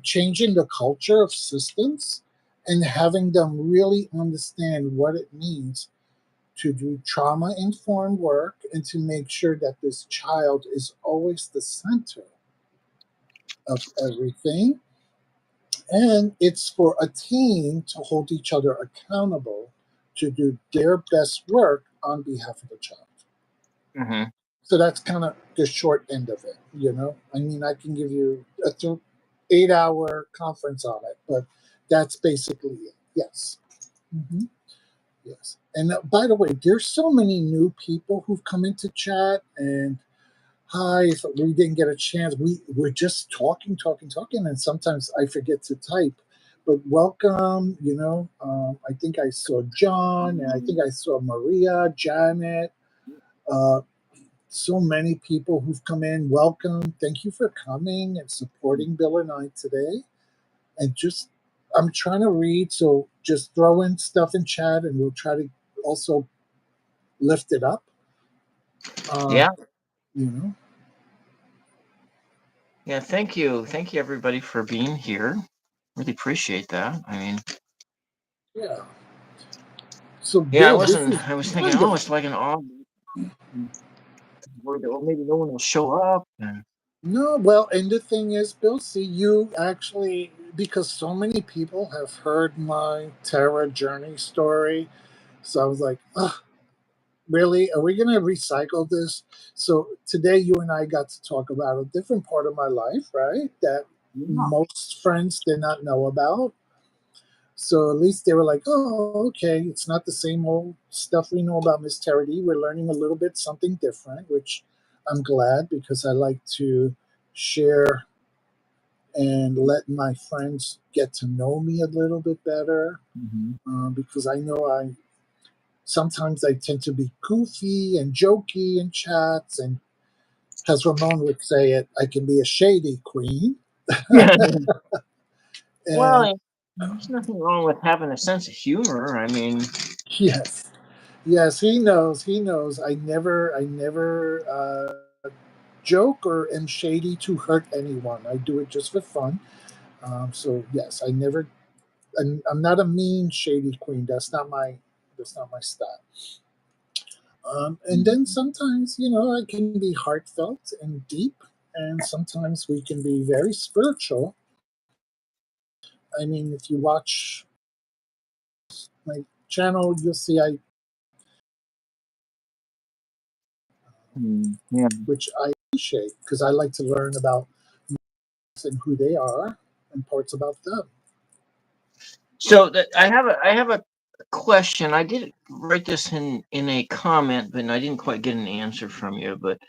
[SPEAKER 2] changing the culture of systems and having them really understand what it means to do trauma informed work and to make sure that this child is always the center of everything. And it's for a team to hold each other accountable to do their best work on behalf of the child.
[SPEAKER 1] Hmm.
[SPEAKER 2] So that's kind of the short end of it, you know? I mean, I can give you a 8 hour conference on it, but that's basically it. Yes. Hmm. Yes. And by the way, there's so many new people who've come into chat and hi, if we didn't get a chance, we're just talking, talking, talking, and sometimes I forget to type. But welcome, I think I saw John, and I think I saw Maria, Janet, uh, so many people who've come in. Welcome, thank you for coming and supporting Bill and I today. And just, I'm trying to read, so just throw in stuff in chat, and we'll try to also lift it up. Uh,
[SPEAKER 1] Yeah,
[SPEAKER 2] you know,
[SPEAKER 1] yeah. Thank you, everybody, for being here. Really appreciate that. I mean,
[SPEAKER 2] yeah. So,
[SPEAKER 1] yeah, I
[SPEAKER 2] Bill, this
[SPEAKER 1] wasn't.
[SPEAKER 2] is
[SPEAKER 1] I was thinking, oh,
[SPEAKER 2] wonderful.
[SPEAKER 1] it's like an odd. Worried that, well, maybe no one will show up. And
[SPEAKER 2] No, well, and the thing is, Bill, see, you actually, because so many people have heard my Terra journey story, so I was like, oh, really? Are we going to recycle this? So today, you and I got to talk about a different part of my life, right? That
[SPEAKER 1] yeah.
[SPEAKER 2] most friends did not know about. So at least they were like, oh, okay, it's not the same old stuff we know about Miss Terra D. We're learning a little bit something different, which I'm glad because I like to share and let my friends get to know me a little bit better
[SPEAKER 1] Hmm.
[SPEAKER 2] because I know I sometimes I tend to be goofy and jokey in chats, and as Ramon would say it, I can be a shady queen. And
[SPEAKER 1] Well, there's nothing wrong with having a sense of humor. I mean,
[SPEAKER 2] yes, yes, he knows. He knows. I never joke or am shady to hurt anyone. I do it just for fun. So yes, I never. I'm not a mean shady queen. That's not my style. And then sometimes, I can be heartfelt and deep, and sometimes we can be very spiritual. I mean, if you watch my channel, you'll see
[SPEAKER 1] yeah.
[SPEAKER 2] which I appreciate because I like to learn about and who they are and parts about them.
[SPEAKER 1] So I have a question. I did write this in a comment, but I didn't quite get an answer from you. But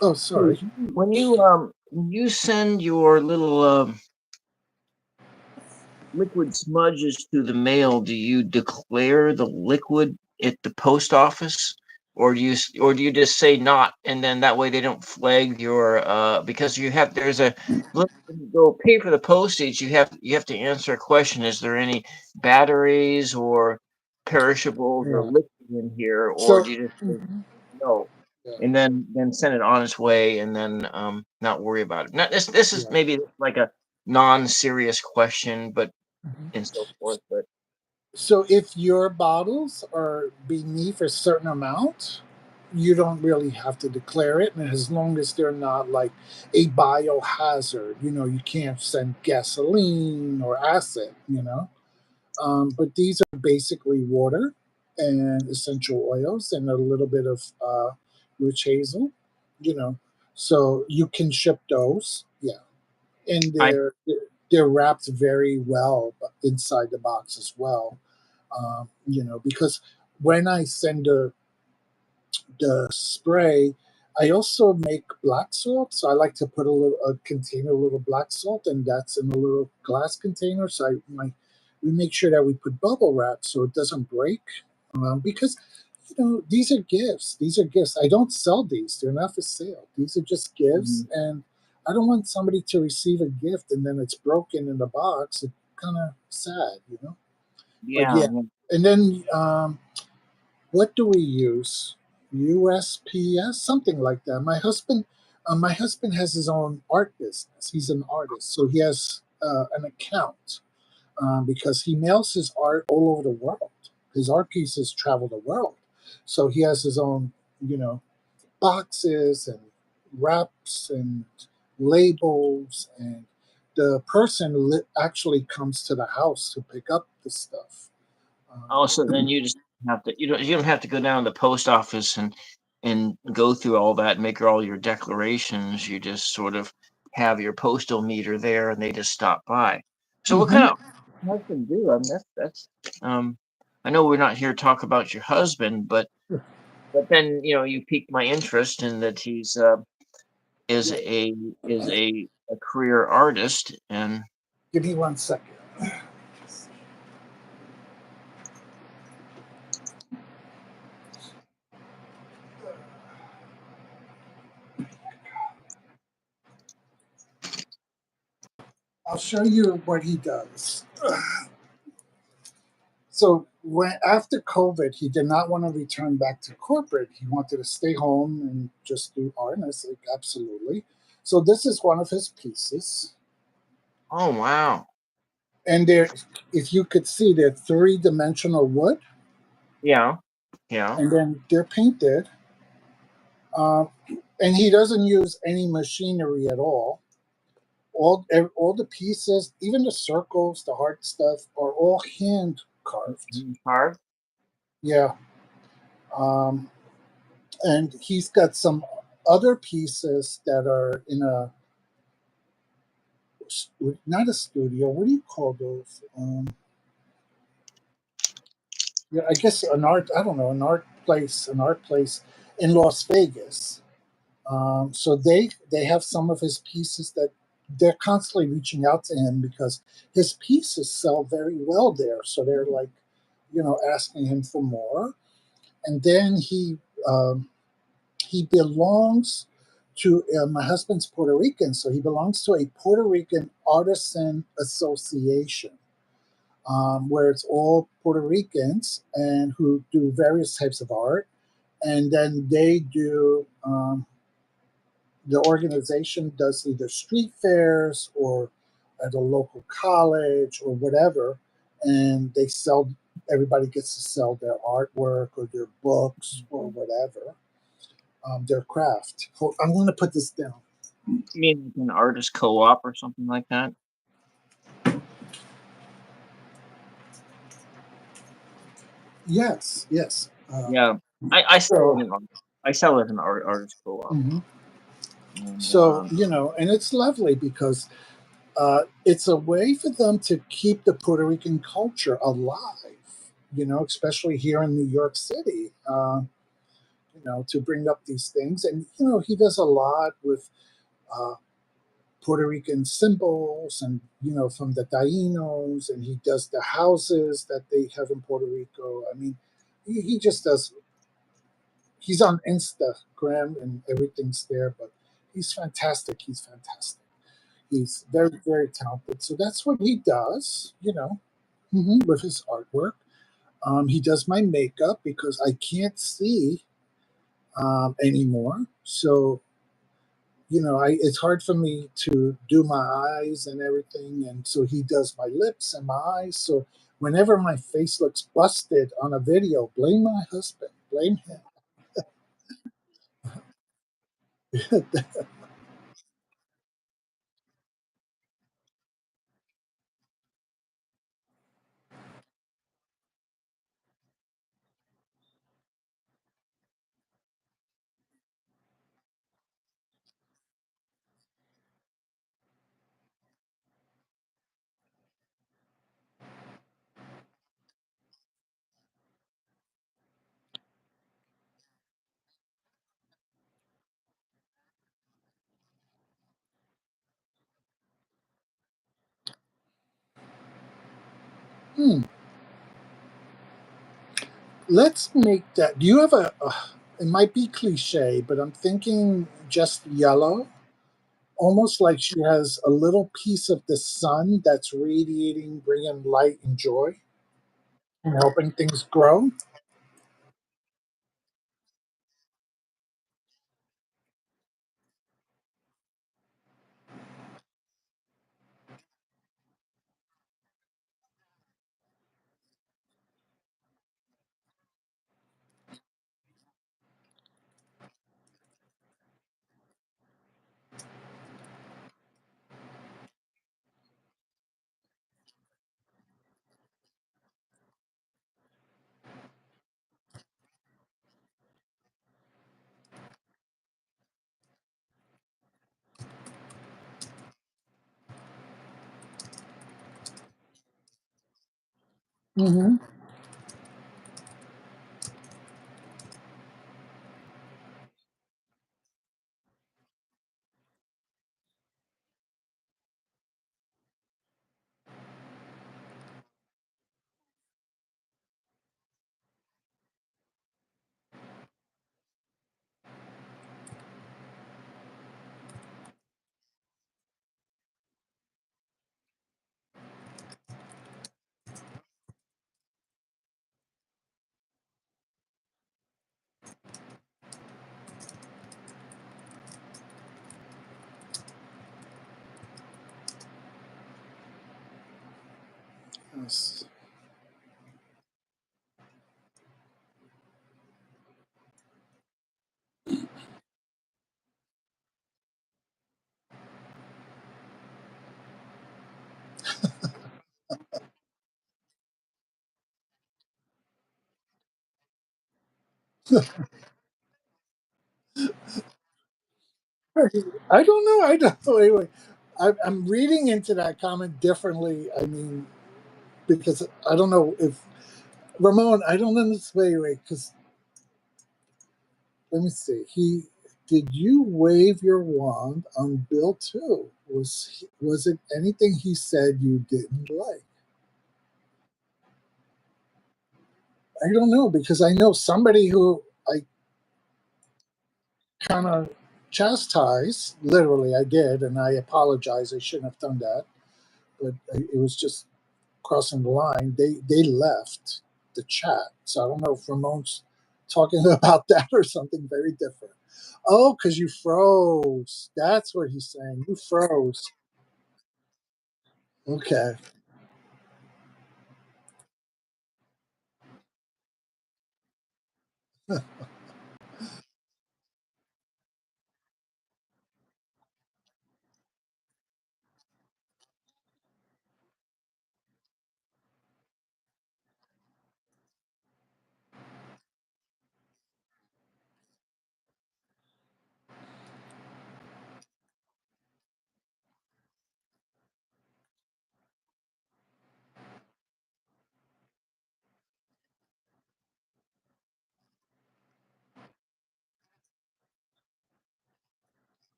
[SPEAKER 2] Oh, sorry.
[SPEAKER 1] when you send your little liquid smudges to the mail, do you declare the liquid at the post office, or do you just say not, and then that way they don't flag your because there's a when you go pay for the postage, you have to answer a question: is there any batteries or perishables or
[SPEAKER 2] Yeah.
[SPEAKER 1] liquid in here, or
[SPEAKER 2] So,
[SPEAKER 1] do you just say
[SPEAKER 2] mhm,
[SPEAKER 1] no?
[SPEAKER 2] yeah,
[SPEAKER 1] And then send it on its way, and then not worry about it. Now, this is
[SPEAKER 2] yeah.
[SPEAKER 1] maybe like a non-serious question, but
[SPEAKER 2] Mhm.
[SPEAKER 1] and so forth. But
[SPEAKER 2] So if your bottles are beneath a certain amount, you don't really have to declare it. And as long as they're not like a biohazard, you can't send gasoline or acid. But these are basically water and essential oils and a little bit of witch hazel, you know. So you can ship those, yeah. And
[SPEAKER 1] I
[SPEAKER 2] they're wrapped very well inside the box as well, because when I send the spray, I also make black salt. So I like to put a container, a little black salt, and that's in a little glass container. So we make sure that we put bubble wrap so it doesn't break, because these are gifts. These are gifts. I don't sell these; they're not for sale. These are just gifts,
[SPEAKER 1] mhm.
[SPEAKER 2] and I don't want somebody to receive a gift and then it's broken in the box. It's kind of sad. But
[SPEAKER 1] Yeah,
[SPEAKER 2] yeah,
[SPEAKER 1] yeah.
[SPEAKER 2] and then what do we use? USPS, something like that. My husband has his own art business. He's an artist, so he has an account because he mails his art all over the world. His art pieces travel the world, so he has his own, you know, boxes and wraps and labels, and the person actually comes to the house to pick up the stuff.
[SPEAKER 1] Also, then you just have to you don't have to go down to the post office and go through all that and make all your declarations. You just sort of have your postal meter there, and they just stop by. So, what
[SPEAKER 2] Mhm.
[SPEAKER 1] kind of husband do? I mean, that's um. I know we're not here to talk about your husband, but then you piqued my interest in that he's is
[SPEAKER 2] Yeah.
[SPEAKER 1] a is a career artist, and
[SPEAKER 2] Give me 1 second. I'll show you what he does. So when after COVID, he did not want to return back to corporate. He wanted to stay home and just do art. And I said, absolutely. So this is one of his pieces,
[SPEAKER 1] oh wow,
[SPEAKER 2] and there, if you could see, they're three-dimensional wood,
[SPEAKER 1] yeah, yeah.
[SPEAKER 2] and then they're painted. Um, and he doesn't use any machinery at all. All the pieces, even the circles, the heart stuff, are all hand carved.
[SPEAKER 1] Hard.
[SPEAKER 2] Yeah. Um, and he's got some other pieces that are in a not a studio. What do you call those? Yeah, I guess an art. I don't know, an art place in Las Vegas. So they have some of his pieces that they're constantly reaching out to him because his pieces sell very well there. So they're like, asking him for more. And then he belongs to my husband's Puerto Rican, so he belongs to a Puerto Rican artisan association, where it's all Puerto Ricans and who do various types of art, and then they do. The organization does either street fairs or at a local college or whatever, and they sell. Everybody gets to sell their artwork or their books or whatever, their craft. I'm going to put this down.
[SPEAKER 1] You mean like an artist co-op or something like that?
[SPEAKER 2] Yes, yes.
[SPEAKER 1] Yeah, I sell
[SPEAKER 2] So,
[SPEAKER 1] it in I sell it in artist co-op,
[SPEAKER 2] mhm.
[SPEAKER 1] and
[SPEAKER 2] So and it's lovely because it's a way for them to keep the Puerto Rican culture alive. Especially here in New York City. To bring up these things, and he does a lot with uh, Puerto Rican symbols, and from the Tainos, and he does the houses that they have in Puerto Rico. I mean, he just does. He's on Instagram and everything's there, but he's fantastic. He's fantastic. He's very, very talented. So that's what he does, with his artwork. He does my makeup because I can't see anymore. So, it's hard for me to do my eyes and everything. And so he does my lips and my eyes. So whenever my face looks busted on a video, blame my husband, blame him. Hmm. Let's make that. Do you have it might be cliche, but I'm thinking just yellow, almost like she has a little piece of the sun that's radiating, bringing light and joy and helping things grow. Hmm. Yes. I don't know. I don't know. Anyway, I'm reading into that comment differently. I mean, because I don't know if Ramon. I don't understand. Wait, because let me see. Did you wave your wand on Bill too? Was it anything he said you didn't like? I don't know because I know somebody who I kind of. chastised. Literally, I did, and I apologize. I shouldn't have done that, but it was just crossing the line. They left the chat, so I don't know if Ramon's talking about that or something very different. Oh, because you froze. That's what he's saying. You froze. Okay.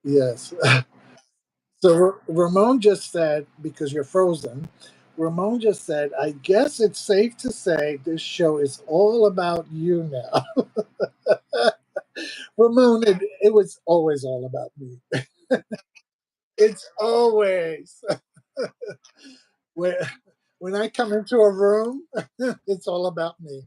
[SPEAKER 2] Yes. So Ramon just said, because you're frozen, Ramon just said, I guess it's safe to say this show is all about you now. Ramon, it was always all about me. It's always when when I come into a room, it's all about me.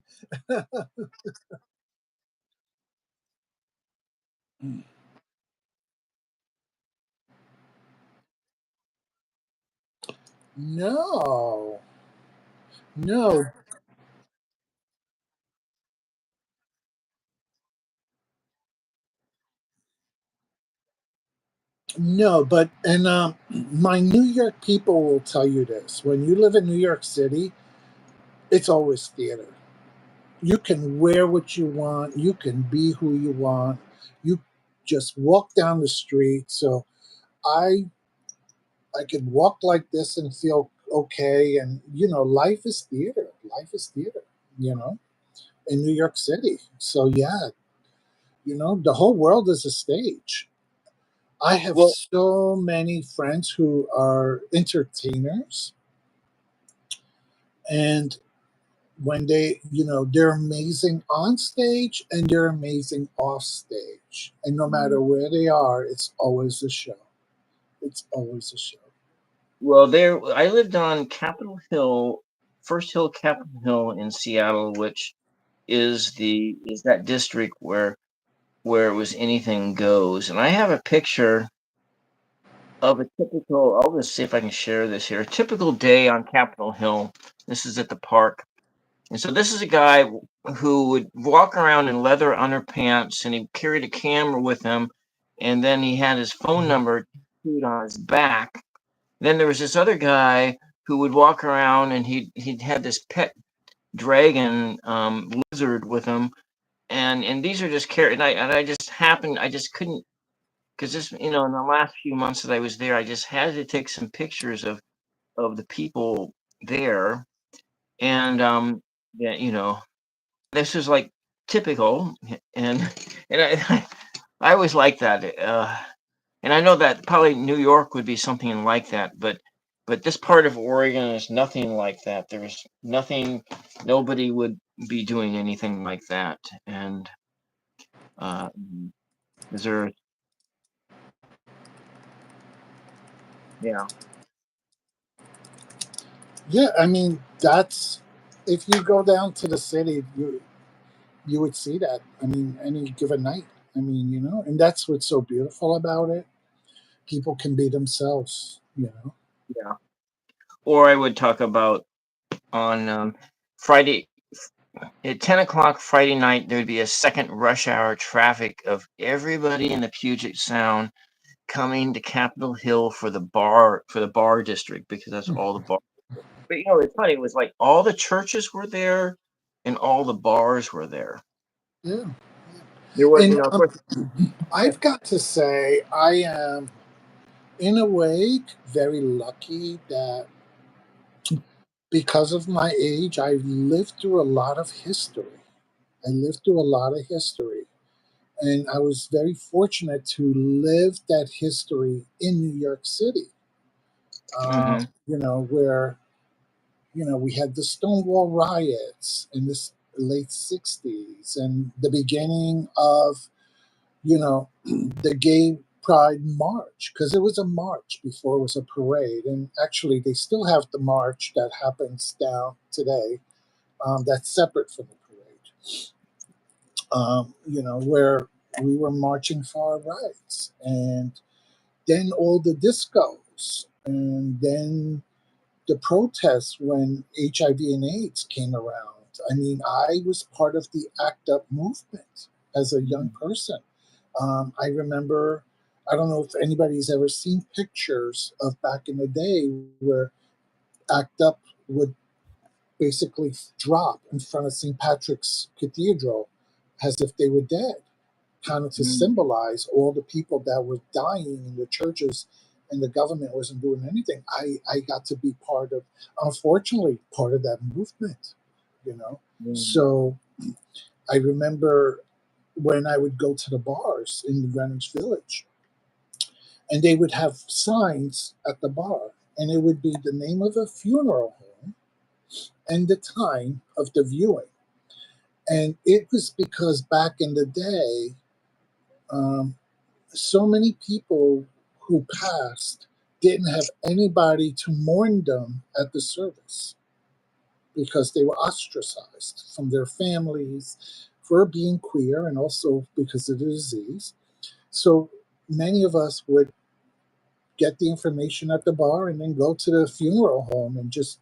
[SPEAKER 2] No, no, no. But and my New York people will tell you this: when you live in New York City, it's always theater. You can wear what you want. You can be who you want. You just walk down the street. So I I could walk like this and feel okay. And life is theater. Life is theater. You know, in New York City. So yeah, the whole world is a stage. I have
[SPEAKER 1] Well,
[SPEAKER 2] so many friends who are entertainers, and when they're amazing on stage and they're amazing off stage. And no matter where they are, it's always a show. It's always a show.
[SPEAKER 1] well, there I lived on Capitol Hill, First Hill, Capitol Hill in Seattle, which is that district where it was anything goes. And I have a picture of a typical. I'll just see if I can share this here. A typical day on Capitol Hill. This is at the park. And so this is a guy who would walk around in leather underpants, and he carried a camera with him, and then he had his phone number tattooed on his back. Then there was this other guy who would walk around, and he'd had this pet dragon lizard with him, and these are just and I just happened I just couldn't, because this, in the last few months that I was there, I just had to take some pictures of the people there, and yeah, this is like typical, and I always like that, and I know that probably New York would be something like that, but this part of Oregon is nothing like that. There's nothing, nobody would be doing anything like that, and uh, is there, yeah,
[SPEAKER 2] Yeah, I mean that's if you go down to the city, you would see that. I mean, any given night. I mean, and that's what's so beautiful about it. People can be themselves.
[SPEAKER 1] yeah. Or I would talk about on Friday at 10 o'clock Friday night, there would be a second rush hour traffic of everybody in the Puget Sound coming to Capitol Hill for the bar district, because that's all the bar. But it's funny. It was like all the churches were there, and all the bars were there.
[SPEAKER 2] Yeah.
[SPEAKER 1] There was,
[SPEAKER 2] And
[SPEAKER 1] of course.
[SPEAKER 2] I've got to say, I am, in a way, very lucky that because of my age, I've lived through a lot of history. I lived through a lot of history. And I was very fortunate to live that history in New York City.
[SPEAKER 1] Mm-hmm.
[SPEAKER 2] Where we had the Stonewall riots in the late '60s and the beginning of the Gay Pride March, because it was a march before it was a parade, and actually they still have the march that happens down today. That's separate from the parade. Where we were marching for our rights, and then all the discos, and then the protests when HIV and AIDS came around. I mean, I was part of the ACT UP movement as a young person. I remember, I don't know if anybody's ever seen pictures of back in the day where ACT UP would basically drop in front of St. Patrick's Cathedral as if they were dead, kind of to symbolize all the people that were dying in the churches and the government wasn't doing anything. I got to be part of, unfortunately, part of that movement, you know.
[SPEAKER 1] Mm-hmm.
[SPEAKER 2] So I remember when I would go to the bars in Greenwich Village, and they would have signs at the bar, and it would be the name of a funeral home and the time of the viewing. And it was because back in the day, um, so many people who passed didn't have anybody to mourn them at the service because they were ostracized from their families for being queer and also because of the disease. So many of us would get the information at the bar and then go to the funeral home and just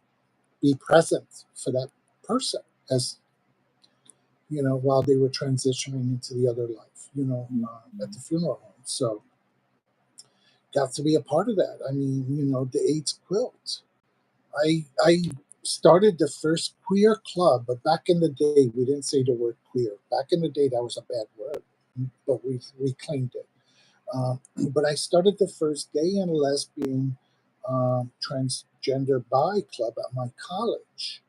[SPEAKER 2] be present for that person as while they were transitioning into the other life, at the funeral home. So got to be a part of that. I mean, the AIDS quilt. I started the first queer club, but back in the day we didn't say the word queer. Back in the day that was a bad word, but we reclaimed it. But I started the first gay and lesbian transgender bi club at my college.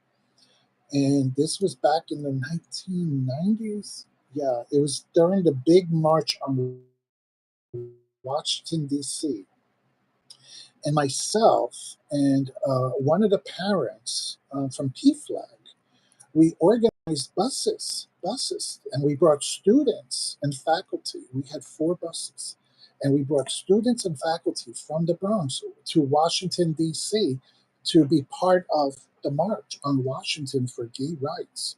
[SPEAKER 2] And this was back in the 1990s. Yeah, it was during the big march on Washington, D.C. And myself and one of the parents from PFLAG, we organized buses, and we brought students and faculty. We had 4 buses, and we brought students and faculty from the Bronx to Washington, D.C. to be part of the march on Washington for gay rights.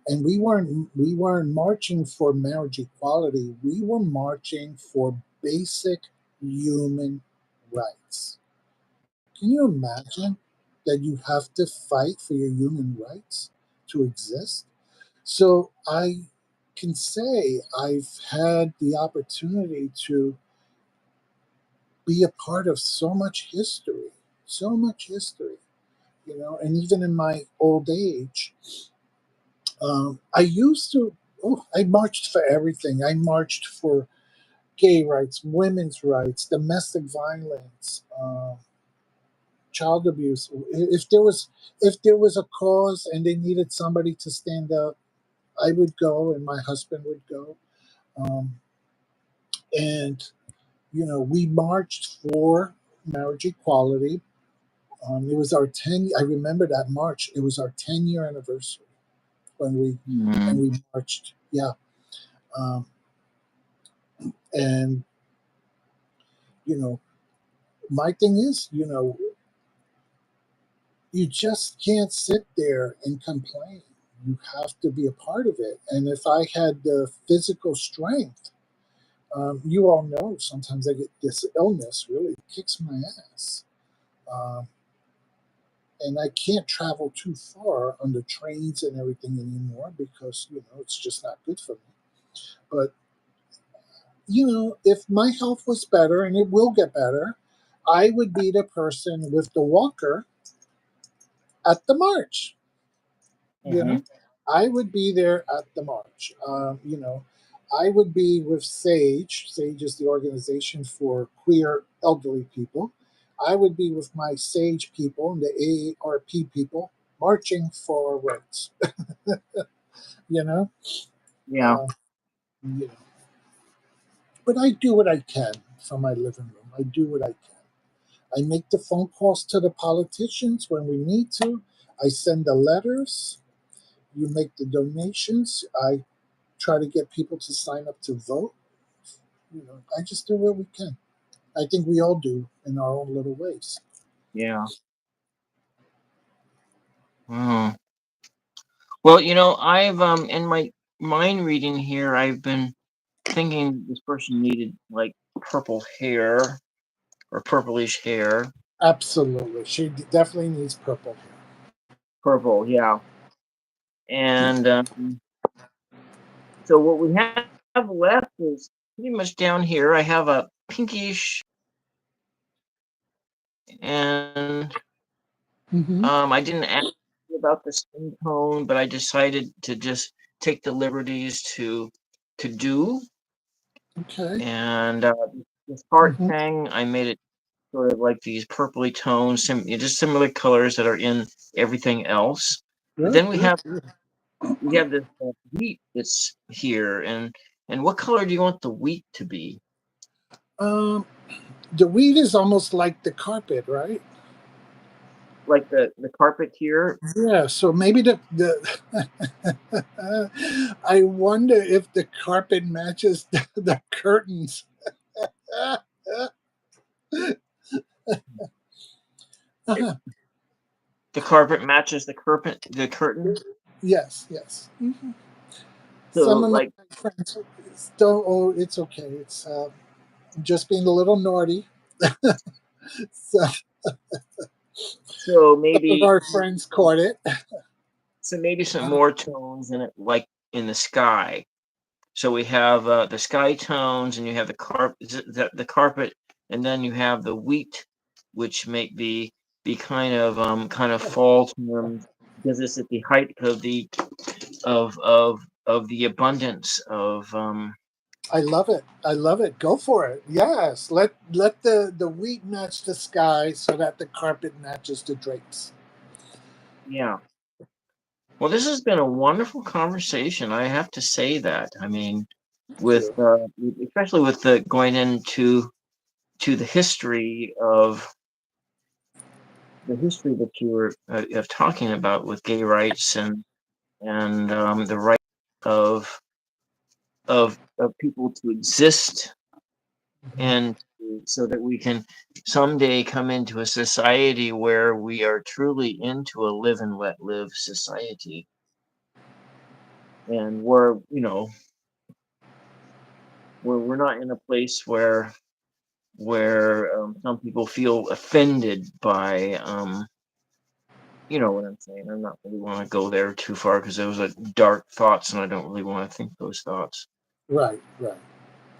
[SPEAKER 2] And we weren't marching for marriage equality. We were marching for basic human rights. Can you imagine that you have to fight for your human rights to exist? So I can say I've had the opportunity to be a part of so much history, and even in my old age, I used to, oh, I marched for everything. I marched for gay rights, women's rights, domestic violence, child abuse. If there was a cause and they needed somebody to stand up, I would go, and my husband would go. Um, and we marched for marriage equality. It was our 10. I remember that march. It was our 10-year anniversary when we when
[SPEAKER 1] Mm-hmm.
[SPEAKER 2] we marched. Yeah, um, and you know, my thing is, you just can't sit there and complain. You have to be a part of it. And if I had the physical strength, you all know sometimes I get this illness really kicks my ass. Um, and I can't travel too far on the trains and everything anymore because, it's just not good for me. But, if my health was better, and it will get better, I would be the person with the walker at the march. You know,
[SPEAKER 1] Mm-hmm.
[SPEAKER 2] I would be there at the march. I would be with SAGE. SAGE is the organization for queer elderly people. I would be with my SAGE people and the AARP people marching for our rights. You know,
[SPEAKER 1] Yeah.
[SPEAKER 2] uh, yeah. But I do what I can from my living room. I do what I can. I make the phone calls to the politicians when we need to. I send the letters. You make the donations. I try to get people to sign up to vote. I just do what we can. I think we all do in our own little ways.
[SPEAKER 1] Yeah. Mm. Well, I've in my mind reading here, I've been thinking this person needed like purple hair or purplish hair.
[SPEAKER 2] Absolutely. She definitely needs purple hair.
[SPEAKER 1] Purple, yeah. And so what we have left is pretty much down here. I have a pinkish, and
[SPEAKER 2] Hmm.
[SPEAKER 1] I didn't ask you about the skin tone, but I decided to just take the liberties to do.
[SPEAKER 2] Okay.
[SPEAKER 1] And this heart
[SPEAKER 2] Hmm.
[SPEAKER 1] thing, I made it sort of like these purpley tones, just similar colors that are in everything else. But
[SPEAKER 2] Good,
[SPEAKER 1] then
[SPEAKER 2] good, good.
[SPEAKER 1] we have this wheat that's here, and what color do you want the wheat to be?
[SPEAKER 2] Um, the weed is almost like the carpet, right?
[SPEAKER 1] Like the carpet here?
[SPEAKER 2] Yeah, so maybe the I wonder if the carpet matches the curtains.
[SPEAKER 1] It,
[SPEAKER 2] Uh-huh.
[SPEAKER 1] the carpet matches the curtain.
[SPEAKER 2] Yes, yes. Mhm.
[SPEAKER 1] So
[SPEAKER 2] Some of my
[SPEAKER 1] like
[SPEAKER 2] friends don't. Oh, it's okay. It's just being a little naughty. So
[SPEAKER 1] so
[SPEAKER 2] some of
[SPEAKER 1] maybe
[SPEAKER 2] our friends caught it.
[SPEAKER 1] some
[SPEAKER 2] Uh,
[SPEAKER 1] more tones in it, like in the sky. So we have the sky tones, and you have the carpet, and then you have the wheat, which may be kind of fall terms, because it's at the height of the abundance of
[SPEAKER 2] I love it. I love it. Go for it. Yes. Let the wheat match the sky so that the carpet matches the drapes.
[SPEAKER 1] yeah. Well, this has been a wonderful conversation. I have to say that. I mean,
[SPEAKER 2] Thank
[SPEAKER 1] with
[SPEAKER 2] you.
[SPEAKER 1] especially with the going into to the history that you were of talking about with gay rights and the right of of people to exist,
[SPEAKER 2] Mhm.
[SPEAKER 1] and so that we can someday come into a society where we are truly into a live and let live society, and where we're not in a place where some people feel offended by you know what I'm saying. I'm not really want to go there too far because those are dark thoughts, and I don't really want to think those thoughts
[SPEAKER 2] Right, right,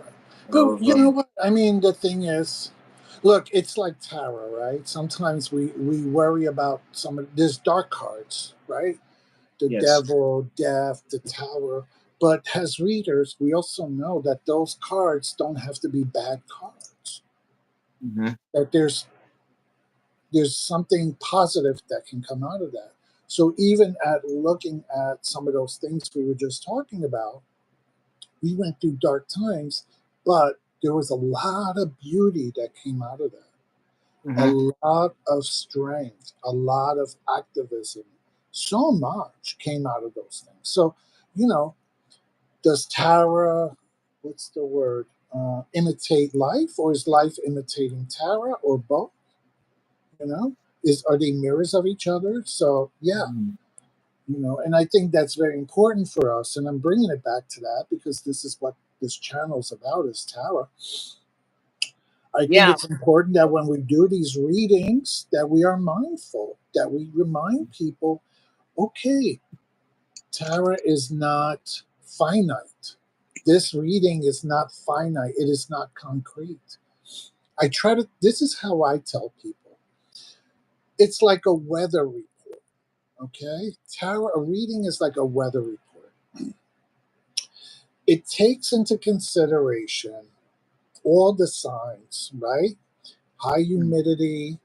[SPEAKER 2] right. But
[SPEAKER 1] of
[SPEAKER 2] you know what? I mean, the thing is, look, it's like tarot, right? Sometimes we worry about some of there's dark cards, right? The
[SPEAKER 1] yes.
[SPEAKER 2] devil, death, the tower. But as readers, we also know that those cards don't have to be bad cards.
[SPEAKER 1] Hmm.
[SPEAKER 2] That there's something positive that can come out of that. So even at looking at some of those things we were just talking about, we went through dark times, but there was a lot of beauty that came out of that. A
[SPEAKER 1] Hmm.
[SPEAKER 2] lot of strength, a lot of activism. So much came out of those things. So, you know, does Tara, what's the word, imitate life, or is life imitating Tara, or both? You know, are they mirrors of each other? So, yeah, and I think that's very important for us. And I'm bringing it back to that because this is what this channel is about, is Tara. I think
[SPEAKER 1] Yeah.
[SPEAKER 2] it's important that when we do these readings, that we are mindful, that we remind people, okay, Tara is not finite. This reading is not finite. It is not concrete. This is how I tell people. It's like a weather report, okay? Tara, a reading is like a weather report. It takes into consideration all the signs, right? High humidity,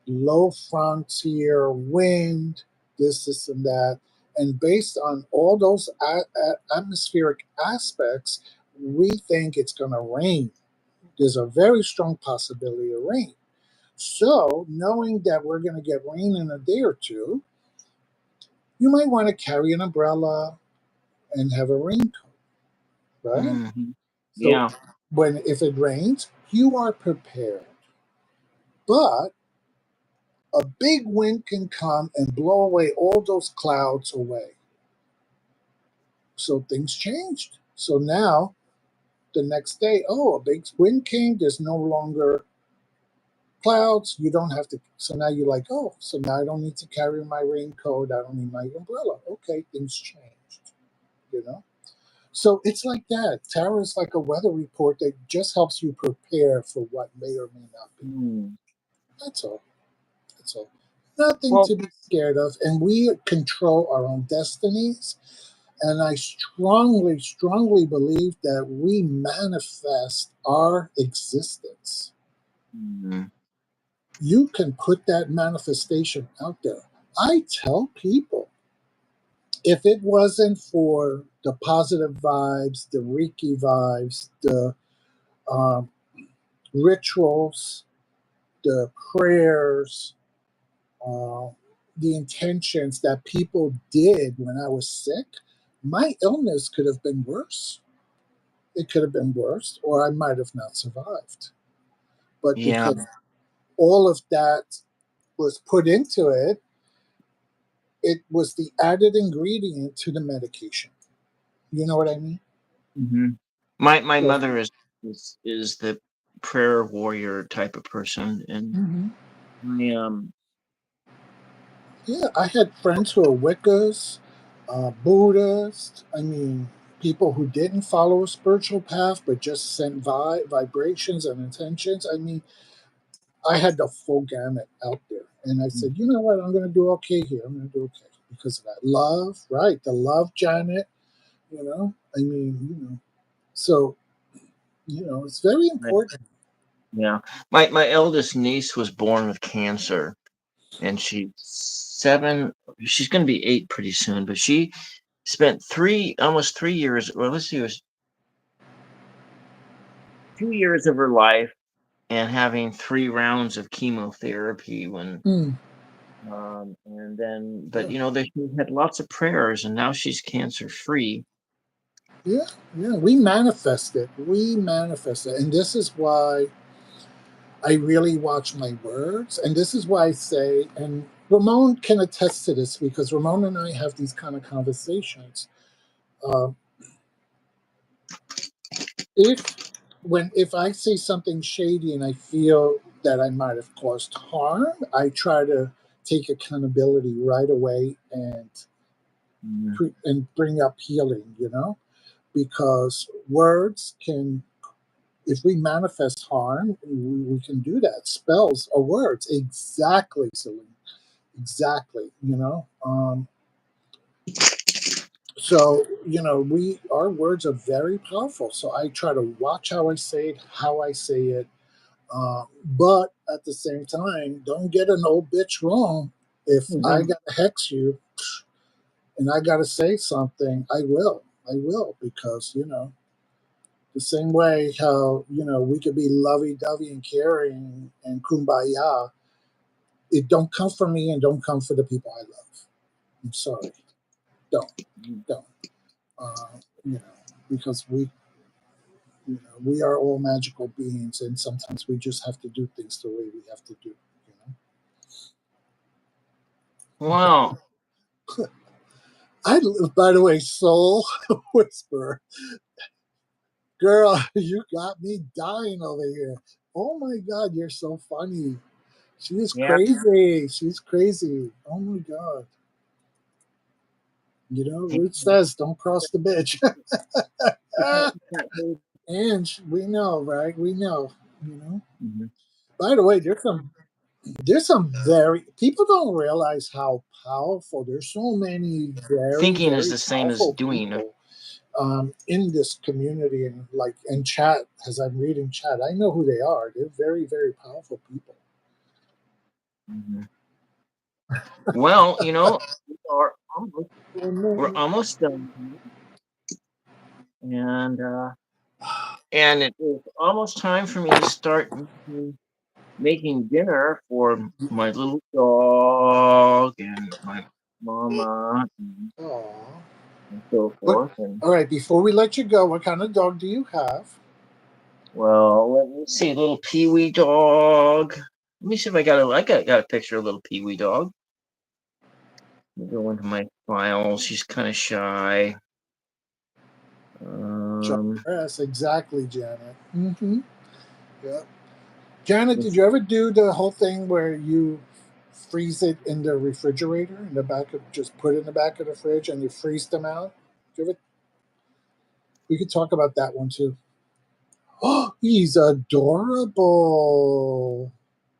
[SPEAKER 2] low frontier, wind, this, and that. And based on all those atmospheric aspects, we think it's going to rain. There's a very strong possibility of rain. So, knowing that we're going to get rain in a day or two, you might want to carry an umbrella and have a raincoat, right?
[SPEAKER 1] Mhm.
[SPEAKER 2] So,
[SPEAKER 1] Yeah.
[SPEAKER 2] when if it rains, you are prepared. But a big wind can come and blow away all those clouds away. So things changed. So now the next day, oh, a big wind came. There's no longer clouds. You don't have to. So now you're like, oh, so now I don't need to carry my raincoat. I don't need my umbrella. Okay, things changed. You know. So it's like that. Tarot is like a weather report that just helps you prepare for what may or may not be.
[SPEAKER 1] Mm.
[SPEAKER 2] That's all. That's all. Nothing
[SPEAKER 1] Well,
[SPEAKER 2] to be scared of. And we control our own destinies. And I strongly, strongly believe that we manifest our existence.
[SPEAKER 1] mm,
[SPEAKER 2] You can put that manifestation out there. I tell people if it wasn't for the positive vibes, the Reiki vibes, the um, rituals, the prayers, uh, the intentions that people did when I was sick, my illness could have been worse. It could have been worse, or I might have not survived. But
[SPEAKER 1] yeah.
[SPEAKER 2] because all of that was put into it, it was the added ingredient to the medication. You know what I mean?
[SPEAKER 1] Mhm. My
[SPEAKER 2] So,
[SPEAKER 1] mother is the prayer warrior type of person, and
[SPEAKER 2] mhm.
[SPEAKER 1] I
[SPEAKER 2] Yeah, I had friends who are Wiccas, Buddhists. I mean, people who didn't follow a spiritual path but just sent vibrations and intentions. I mean, I had the full gamut out there. And I said, you know what? I'm going to do okay here. I'm going to do okay because of that love, right? The love, Janet, you know? I mean, so, it's very
[SPEAKER 1] right,
[SPEAKER 2] important.
[SPEAKER 1] yeah. My eldest niece was born with cancer, and she's 7. She's going to be 8 pretty soon, but she spent 3 almost 3 years. Well, let's see, it was 2 years of her life and having 3 rounds of chemotherapy when
[SPEAKER 2] Mm,
[SPEAKER 1] and then but
[SPEAKER 2] yeah,
[SPEAKER 1] they she had lots of prayers, and now she's cancer free.
[SPEAKER 2] yeah, yeah. We manifest it. We manifest it. And this is why I really watch my words. And this is why I say, and Ramon can attest to this because Ramon and I have these kind of conversations. Uh, if if I say something shady and I feel that I might have caused harm, I try to take accountability right away and
[SPEAKER 1] Mhm.
[SPEAKER 2] bring up healing. Because words can, if we manifest harm, we can do that. Spells are words, exactly, Celine. Exactly. So we our words are very powerful. So I try to watch how I say it, how I say it. But at the same time, don't get an old bitch wrong. If I
[SPEAKER 1] Mhm.
[SPEAKER 2] gotta hex you and I gotta say something, I will. I will because the same way how we could be lovey-dovey and caring and kumbaya. It don't come for me and don't come for the people I love. I'm sorry. Don't. Don't. Uh, you know, because we are all magical beings, and sometimes we just have to do things the way we have to do.
[SPEAKER 1] Wow.
[SPEAKER 2] I, by the way, Soul Whisperer, girl, you got me dying over here. Oh my God, you're so funny. She is
[SPEAKER 1] Yeah.
[SPEAKER 2] crazy. She's crazy. Oh my God. Ruth says, don't cross the bitch. And we know, right? We know.
[SPEAKER 1] Mhm.
[SPEAKER 2] By the way, there's some very people don't realize how powerful. There's so many very
[SPEAKER 1] Thinking is
[SPEAKER 2] very
[SPEAKER 1] the same as
[SPEAKER 2] powerful
[SPEAKER 1] doing.
[SPEAKER 2] people in this community and like in chat. As I'm reading chat, I know who they are. They're very very powerful people.
[SPEAKER 1] Mhm. Well, we are almost, we're
[SPEAKER 2] Amen.
[SPEAKER 1] almost done here, and and it was almost time for me to start making dinner for my little dog and my mama
[SPEAKER 2] Aw.
[SPEAKER 1] and so
[SPEAKER 2] But
[SPEAKER 1] forth. And
[SPEAKER 2] all right, before we let you go, what kind of dog do you have?
[SPEAKER 1] well, let me see, little Pee-wee dog. Let me see if I got a picture of little Pee-wee dog. Let me go into my files. She's kind of shy. Um,
[SPEAKER 2] Yes, exactly, Janet. Mm-hmm. Yeah. Janet, did
[SPEAKER 1] let's
[SPEAKER 2] you ever do the whole thing where you freeze it in the refrigerator in the back of just put it in the back of the fridge and you freeze them out? Did you ever, we could talk about that one too. Oh, he's adorable.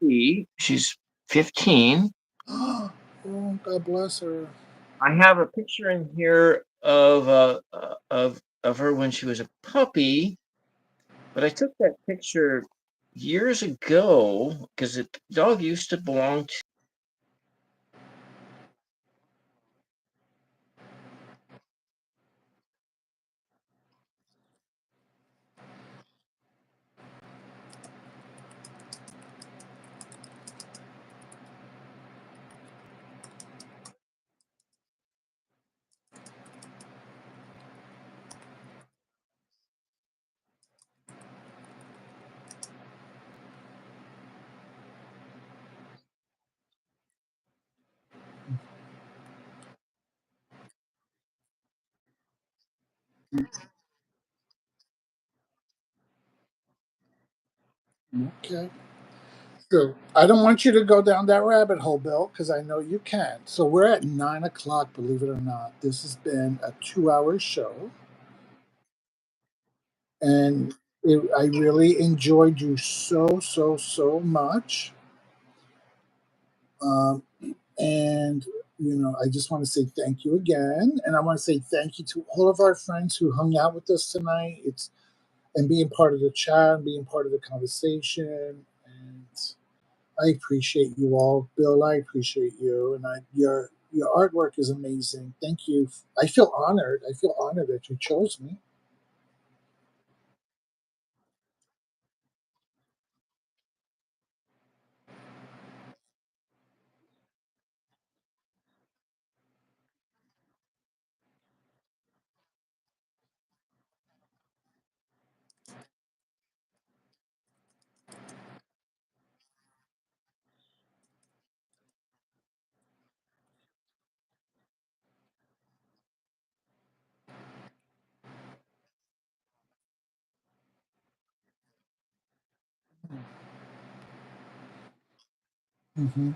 [SPEAKER 1] see. She's 15.
[SPEAKER 2] Oh, God bless her.
[SPEAKER 1] I have a picture in here of her when she was a puppy, but I took that picture years ago because the dog used to belong to
[SPEAKER 2] Okay. So I don't want you to go down that rabbit hole, Bill, because I know you can. So we're at 9 o'clock, believe it or not. This has been a 2 hour show. And I really enjoyed you so, so, so much. Um, and, I just want to say thank you again. And I want to say thank you to all of our friends who hung out with us tonight. And being part of the chat and being part of the conversation. And I appreciate you all, Bill. I appreciate you, and your artwork is amazing. Thank you. I feel honored. I feel honored that you chose me. Mm-hmm.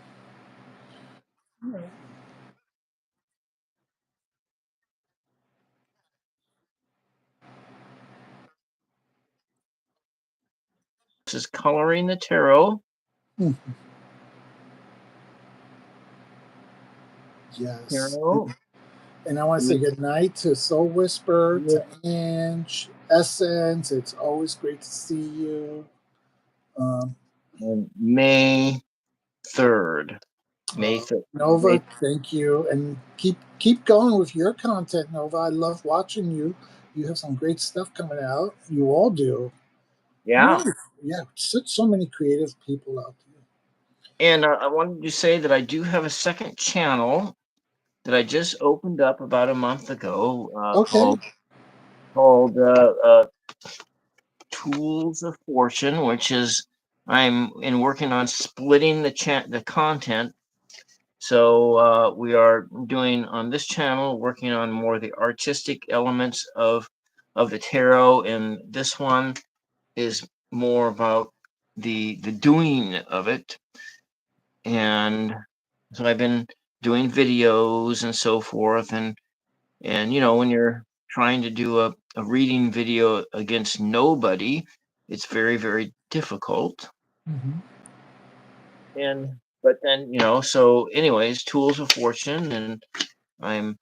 [SPEAKER 1] this is coloring the tarot.
[SPEAKER 2] Yes.
[SPEAKER 1] Tarot.
[SPEAKER 2] And I want to say good night to Soul Whisper, to Ange, Essence. It's always great to see you. Um,
[SPEAKER 1] And May 3rd. May 3rd.
[SPEAKER 2] Nova, thank you, and keep going with your content, Nova. I love watching you. You have some great stuff coming out. You all do.
[SPEAKER 1] Yeah.
[SPEAKER 2] Wonderful. Yeah, so many creative people out there.
[SPEAKER 1] And I wanted to say that I do have a second channel that I just opened up about a month ago
[SPEAKER 2] Okay.
[SPEAKER 1] called Tools of Fortune, which is I'm in working on splitting the content. So we are doing on this channel, working on more of the artistic elements of the tarot, and this one is more about the doing of it. And so I've been doing videos and so forth, and when you're trying to do a reading video against nobody, it's very, very difficult.
[SPEAKER 2] Hmm.
[SPEAKER 1] And but then, so anyways, Tools of Fortune, and I'm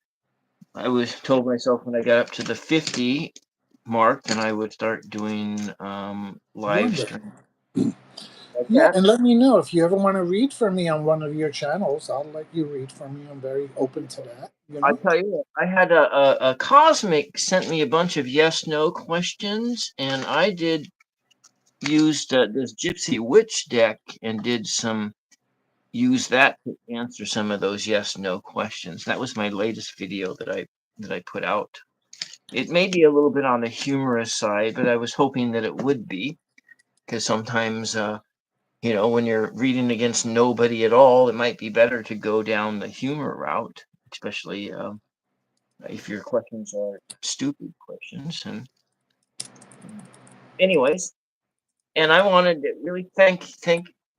[SPEAKER 1] I was told myself when I got up to the 50 mark, then I would start doing live
[SPEAKER 2] Wonderful.
[SPEAKER 1] stream. like
[SPEAKER 2] Yeah,
[SPEAKER 1] that.
[SPEAKER 2] and let me know if you ever want to read for me on one of your channels. I'll let you read for me. I'm very open to that. You
[SPEAKER 1] I
[SPEAKER 2] know.
[SPEAKER 1] tell you what, I had a Cosmic sent me a bunch of yes/no questions, and I did used this Gypsy Witch deck and did some use that to answer some of those yes/no questions. That was my latest video that I put out. It may be a little bit on the humorous side, but I was hoping that it would be, because sometimes when you're reading against nobody at all, it might be better to go down the humor route, especially if your questions are stupid questions. And anyways, and I wanted to really thank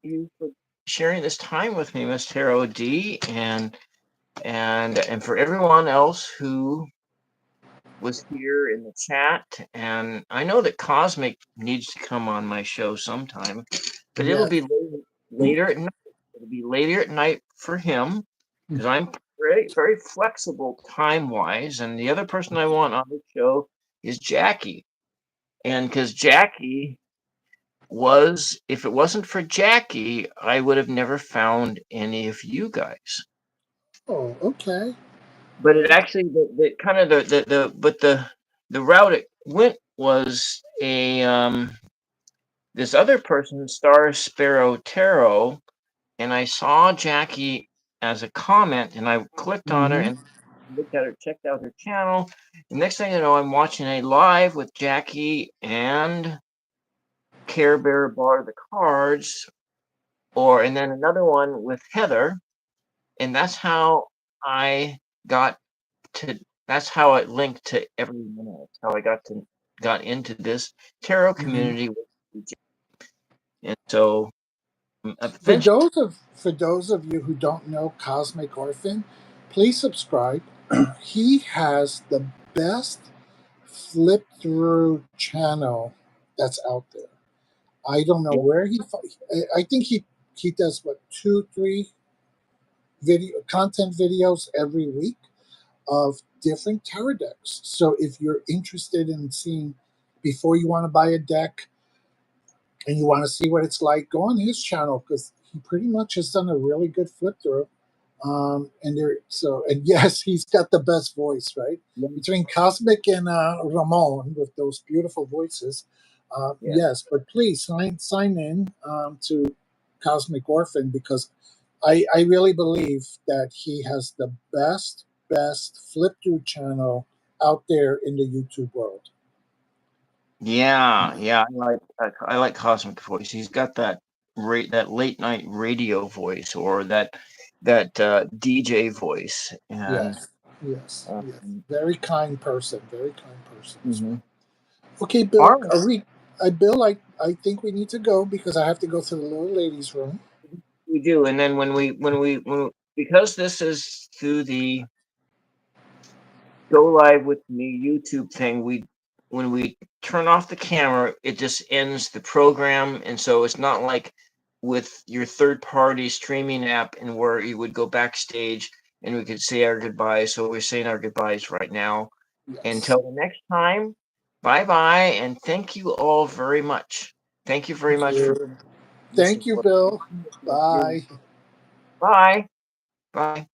[SPEAKER 1] you for sharing this time with me, Miss Taro D, and for everyone else who was here in the chat. And I know that Cosmic needs to come on my show sometime, but it'll
[SPEAKER 2] Yes.
[SPEAKER 1] be later at night. It'll be later at night for him, because I'm very flexible time wise. And the other person I want on the show is Jackie, and because Jackie was, if it wasn't for Jackie, I would have never found any of you guys.
[SPEAKER 2] Oh, okay.
[SPEAKER 1] But it actually, the kind of the route it went was a this other person, Star Sparrow Tarot, and I saw Jackie as a comment, and I clicked on her
[SPEAKER 2] Mm-hmm.
[SPEAKER 1] and looked at her, checked out her channel. The next thing you know, I'm watching a live with Jackie and Care Bear Bar the Cards, and then another one with Heather, and that's how I got to. That's how it linked to everyone else. How I got into this tarot
[SPEAKER 2] Mm-hmm.
[SPEAKER 1] community, and so
[SPEAKER 2] For
[SPEAKER 1] eventually,
[SPEAKER 2] those of you who don't know Cosmic Orphan, please subscribe. He has the best flip through channel that's out there. I don't know
[SPEAKER 1] yeah,
[SPEAKER 2] where I think he does what, 2 3 video content videos every week of different tarot decks. So if you're interested in seeing, before you want to buy a deck and you want to see what it's like, go on his channel because he pretty much has done a really good flip through. And yes, he's got the best voice, right?
[SPEAKER 1] yeah,
[SPEAKER 2] Between Cosmic and Ramon with those beautiful voices.
[SPEAKER 1] yeah.
[SPEAKER 2] Yes, but please sign in to Cosmic Orphan because I really believe that he has the best flip through channel out there in the YouTube world.
[SPEAKER 1] Yeah. I like Cosmic Voice. He's got that late night radio voice, or that DJ voice, and
[SPEAKER 2] Yes, yes.
[SPEAKER 1] um,
[SPEAKER 2] Very kind person. Very kind person as
[SPEAKER 1] mhm.
[SPEAKER 2] well. Okay,
[SPEAKER 1] All
[SPEAKER 2] Bill.
[SPEAKER 1] right,
[SPEAKER 2] Bill, I think we need to go because I have to go to the little ladies' room.
[SPEAKER 1] we do. And then because this is through the go live with me YouTube thing, when we turn off the camera, it just ends the program, and so it's not like with your third party streaming app, and where you would go backstage and we could say our goodbyes. So we're saying our goodbyes right now.
[SPEAKER 2] Yes.
[SPEAKER 1] Until the next time, bye bye, and thank you all very much. Thank you very
[SPEAKER 2] Thank
[SPEAKER 1] much for
[SPEAKER 2] you.
[SPEAKER 1] listening
[SPEAKER 2] Thank you,
[SPEAKER 1] to
[SPEAKER 2] Bill.
[SPEAKER 1] us.
[SPEAKER 2] Bye.
[SPEAKER 1] Bye. Bye.